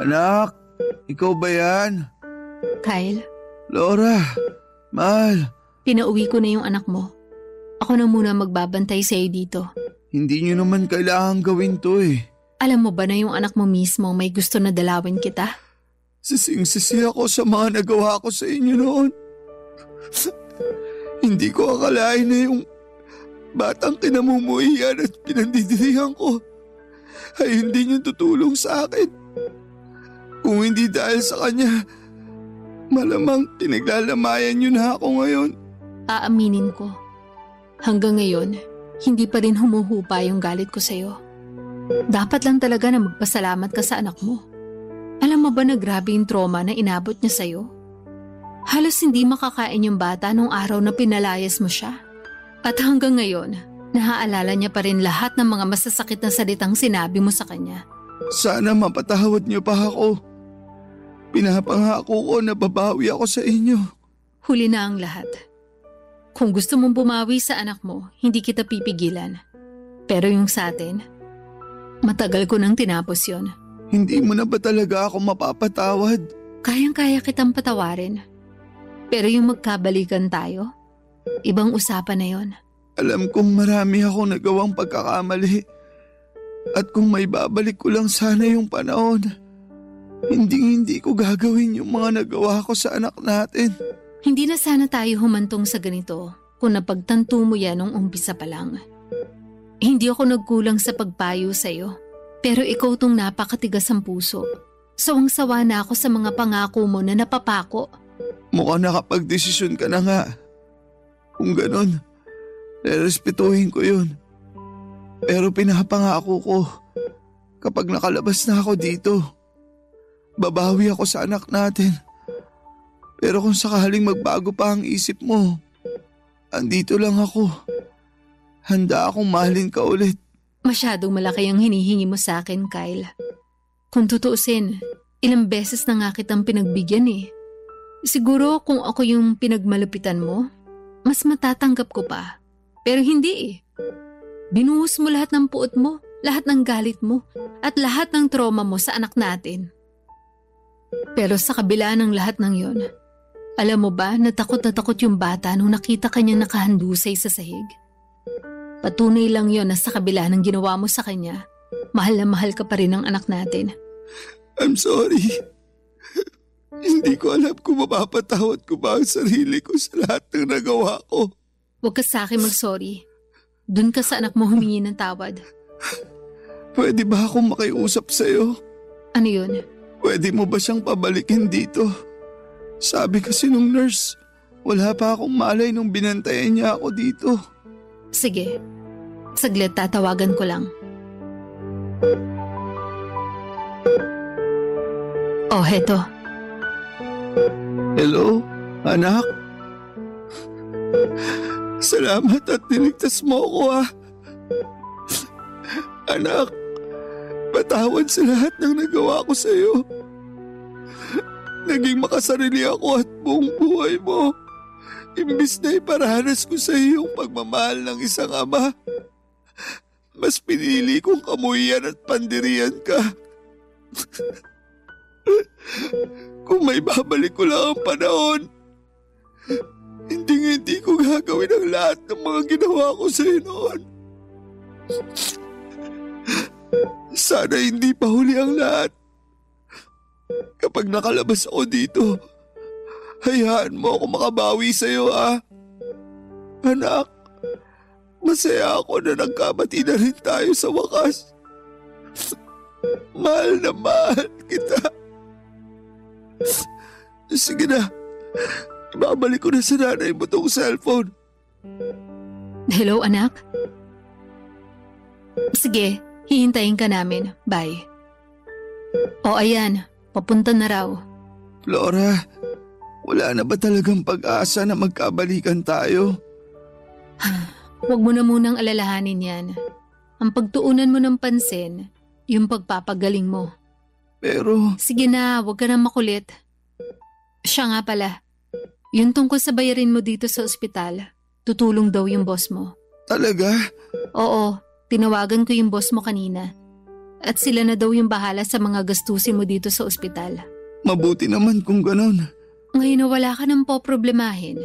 Anak, ikaw ba yan? Kyle, Laura, mahal. pinauwi ko na yung anak mo. Ako na muna magbabantay sa'yo dito. Hindi nyo naman kailangan gawin to eh. Alam mo ba na yung anak mo mismo may gusto na dalawin kita? Sising-sisi ako sa mga nagawa ko sa inyo noon. Hindi ko akalain na yung batang kinamumuhian at pinandidirihan ko ay hindi nyo tutulong sa akin. Kung hindi dahil sa kanya, malamang pinaglalamayan nyo na ako ngayon. Aaminin ko. Hanggang ngayon, hindi pa rin humuhupa yung galit ko sa'yo. Dapat lang talaga na magpasalamat ka sa anak mo. Alam mo ba na grabe yung trauma na inabot niya sa'yo? Halos hindi makakain yung bata nung araw na pinalayas mo siya. At hanggang ngayon, naaalala niya pa rin lahat ng mga masasakit na salitang sinabi mo sa kanya. Sana mapatawad niyo pa ako. Pinapangako ko na babawi ako sa inyo. Huli na ang lahat. Kung gusto mong bumawi sa anak mo, hindi kita pipigilan. Pero yung sa atin, matagal ko nang tinapos yon. Hindi mo na ba talaga ako mapapatawad? Kayang-kaya kitang patawarin. Pero yung magkabalikan tayo, ibang usapan na yon. Alam kong marami akong nagawang pagkakamali. At kung may babalik ko lang sana yung panahon, hindi ko gagawin yung mga nagawa ko sa anak natin. Hindi na sana tayo humantong sa ganito kung napagtanto mo yan nung umpisa pa lang. Hindi ako nagkulang sa pagpayo sa'yo, pero ikaw tong napakatigas ang puso. Sawang-sawa na ako sa mga pangako mo na napapako. Mukhang nakapag-desisyon ka na nga. Kung ganon, rerespetuhin ko yun. Pero pinapangako ko, kapag nakalabas na ako dito, babawi ako sa anak natin. Pero kung sakaling magbago pa ang isip mo, andito lang ako. Handa akong mahalin ka ulit. Masyadong malaki ang hinihingi mo sa akin, Kyle. Kung tutuusin, ilang beses na nga kitang pinagbigyan eh. Siguro kung ako yung pinagmalupitan mo, mas matatanggap ko pa. Pero hindi eh. Binuhos mo lahat ng puot mo, lahat ng galit mo, at lahat ng trauma mo sa anak natin. Pero sa kabila ng lahat ng yon, alam mo ba na takot yung bata nung nakita kanyang nakahandusay sa sahig? Patunay lang yon na sa kabila ng ginawa mo sa kanya, mahal na mahal ka pa rin ng anak natin. I'm sorry. Hindi ko alam kung mapapatawad ko ba ang sarili ko sa lahat ng nagawa ko. Huwag ka sa akin mag-sorry. Doon ka sa anak mo humingi ng tawad. Pwede ba akong makiusap sa'yo? Ano yun? Pwede mo ba siyang pabalikin dito? Sabi kasi nung nurse, wala pa akong malay nung binantayan niya ako dito. Sige. Saglit, tatawagan ko lang. Oh, heto. Hello, anak? Salamat at niligtas mo ako Anak, patawad sa lahat ng nagawa ko sa'yo. Naging makasarili ako at buong buhay mo. Imbis na iparanas ko sa iyo yung pagmamahal ng isang ama, mas pinili kong kamuhian at pandirian ka. Kung may babalik ko lang ang panahon, hindi ko gagawin ang lahat ng mga ginawa ko sa'yo noon. Sana hindi pa huli ang lahat. Kapag nakalabas ako dito, hayaan mo ako makabawi sa'yo, Anak, masaya ako na nagkamati na rin tayo sa wakas. Mahal na mahal kita. Sige na, ibabalik ko na sa nanay mo tong cellphone. Hello, anak? Sige, hihintayin ka namin. Bye. O ayan, papunta na raw. Flora, wala na ba talagang pag-asa na magkabalikan tayo? Huwag mo na munang alalahanin yan. Ang pagtuunan mo ng pansin, yung pagpapagaling mo. Pero… Sige na, huwag ka na makulit. Siya nga pala, yung tungkol sa bayarin mo dito sa ospital, tutulong daw yung boss mo. Talaga? Oo, tinawagan ko yung boss mo kanina. At sila na daw yung bahala sa mga gastusin mo dito sa ospital. Mabuti naman kung ganon. Ngayon na wala ka nang poproblemahin,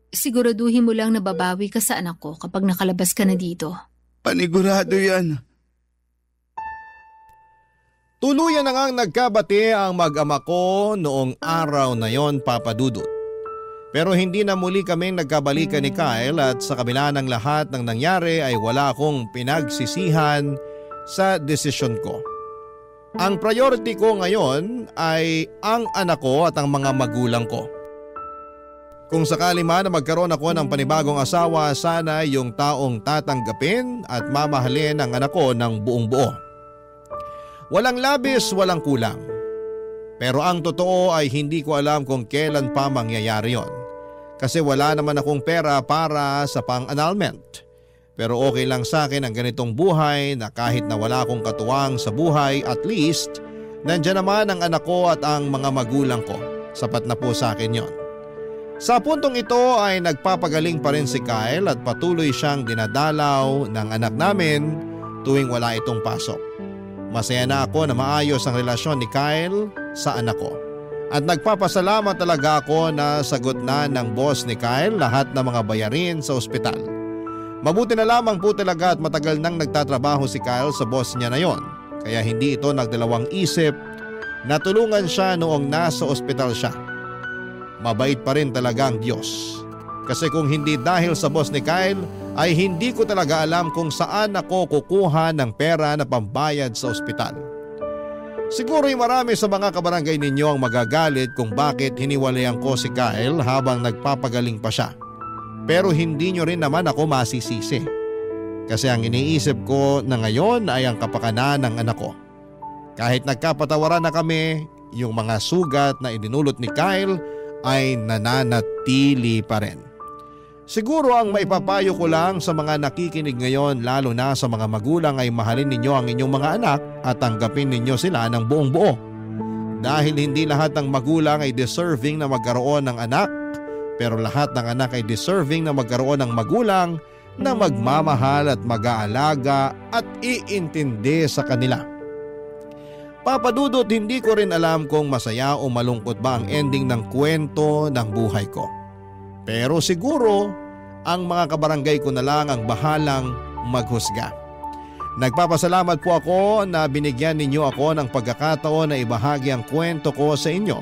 siguraduhin mo lang na babawi ka sa anak ko kapag nakalabas ka na dito. Panigurado yan. Tuluyan na ngang nagkabati ang mag-ama ko noong araw na yon, Papa Dudut. Pero hindi na muli kaming nagkabalikan ni Kyle at sa kabila ng lahat ng nangyari ay wala akong pinagsisihan sa desisyon ko. Ang priority ko ngayon ay ang anak ko at ang mga magulang ko. Kung sakali man na magkaroon ako ng panibagong asawa, sana yung taong tatanggapin at mamahalin ang anak ko ng buong buo. Walang labis, walang kulang. Pero ang totoo ay hindi ko alam kung kailan pa mangyayari yon. Kasi wala naman akong pera para sa pang-annulment. Pero okay lang sa akin ang ganitong buhay na kahit na wala akong katuwang sa buhay, at least nandiyan naman ang anak ko at ang mga magulang ko. Sapat na po sa akin yon. Sa puntong ito ay nagpapagaling pa rin si Kyle at patuloy siyang dinadalaw ng anak namin tuwing wala itong pasok. Masaya na ako na maayos ang relasyon ni Kyle sa anak ko. At nagpapasalamat talaga ako na sagot na ng boss ni Kyle lahat ng mga bayarin sa ospital. Mabuti na lamang po talaga at matagal nang nagtatrabaho si Kyle sa boss niya na yon. Kaya hindi ito nagdalawang isip na tulungan siya noong nasa ospital siya. Mabait pa rin talaga ang Diyos. Kasi kung hindi dahil sa boss ni Kyle, ay hindi ko talaga alam kung saan ako kukuha ng pera na pambayad sa ospital. Siguro'y marami sa mga kabarangay ninyo ang magagalit kung bakit hiniwalayan ko si Kyle habang nagpapagaling pa siya. Pero hindi nyo rin naman ako masisisi. Kasi ang iniisip ko na ngayon ay ang kapakanan ng anak ko. Kahit nagkapatawaran na kami, yung mga sugat na idinulot ni Kyle ay nananatili pa rin. Siguro ang maipapayo ko lang sa mga nakikinig ngayon, lalo na sa mga magulang, ay mahalin ninyo ang inyong mga anak at tanggapin ninyo sila ng buong buo. Dahil hindi lahat ng magulang ay deserving na magkaroon ng anak, pero lahat ng anak ay deserving na magkaroon ng magulang na magmamahal at mag-aalaga at iintindi sa kanila. Papa Dudut, hindi ko rin alam kung masaya o malungkot ba ang ending ng kwento ng buhay ko. Pero siguro, ang mga kabarangay ko na lang ang bahalang maghusga. Nagpapasalamat po ako na binigyan ninyo ako ng pagkakataon na ibahagi ang kwento ko sa inyo.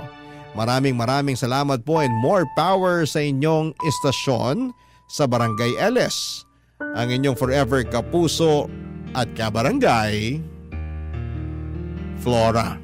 Maraming salamat po and more power sa inyong istasyon sa Barangay LS. Ang inyong forever kapuso at kabarangay, Flora.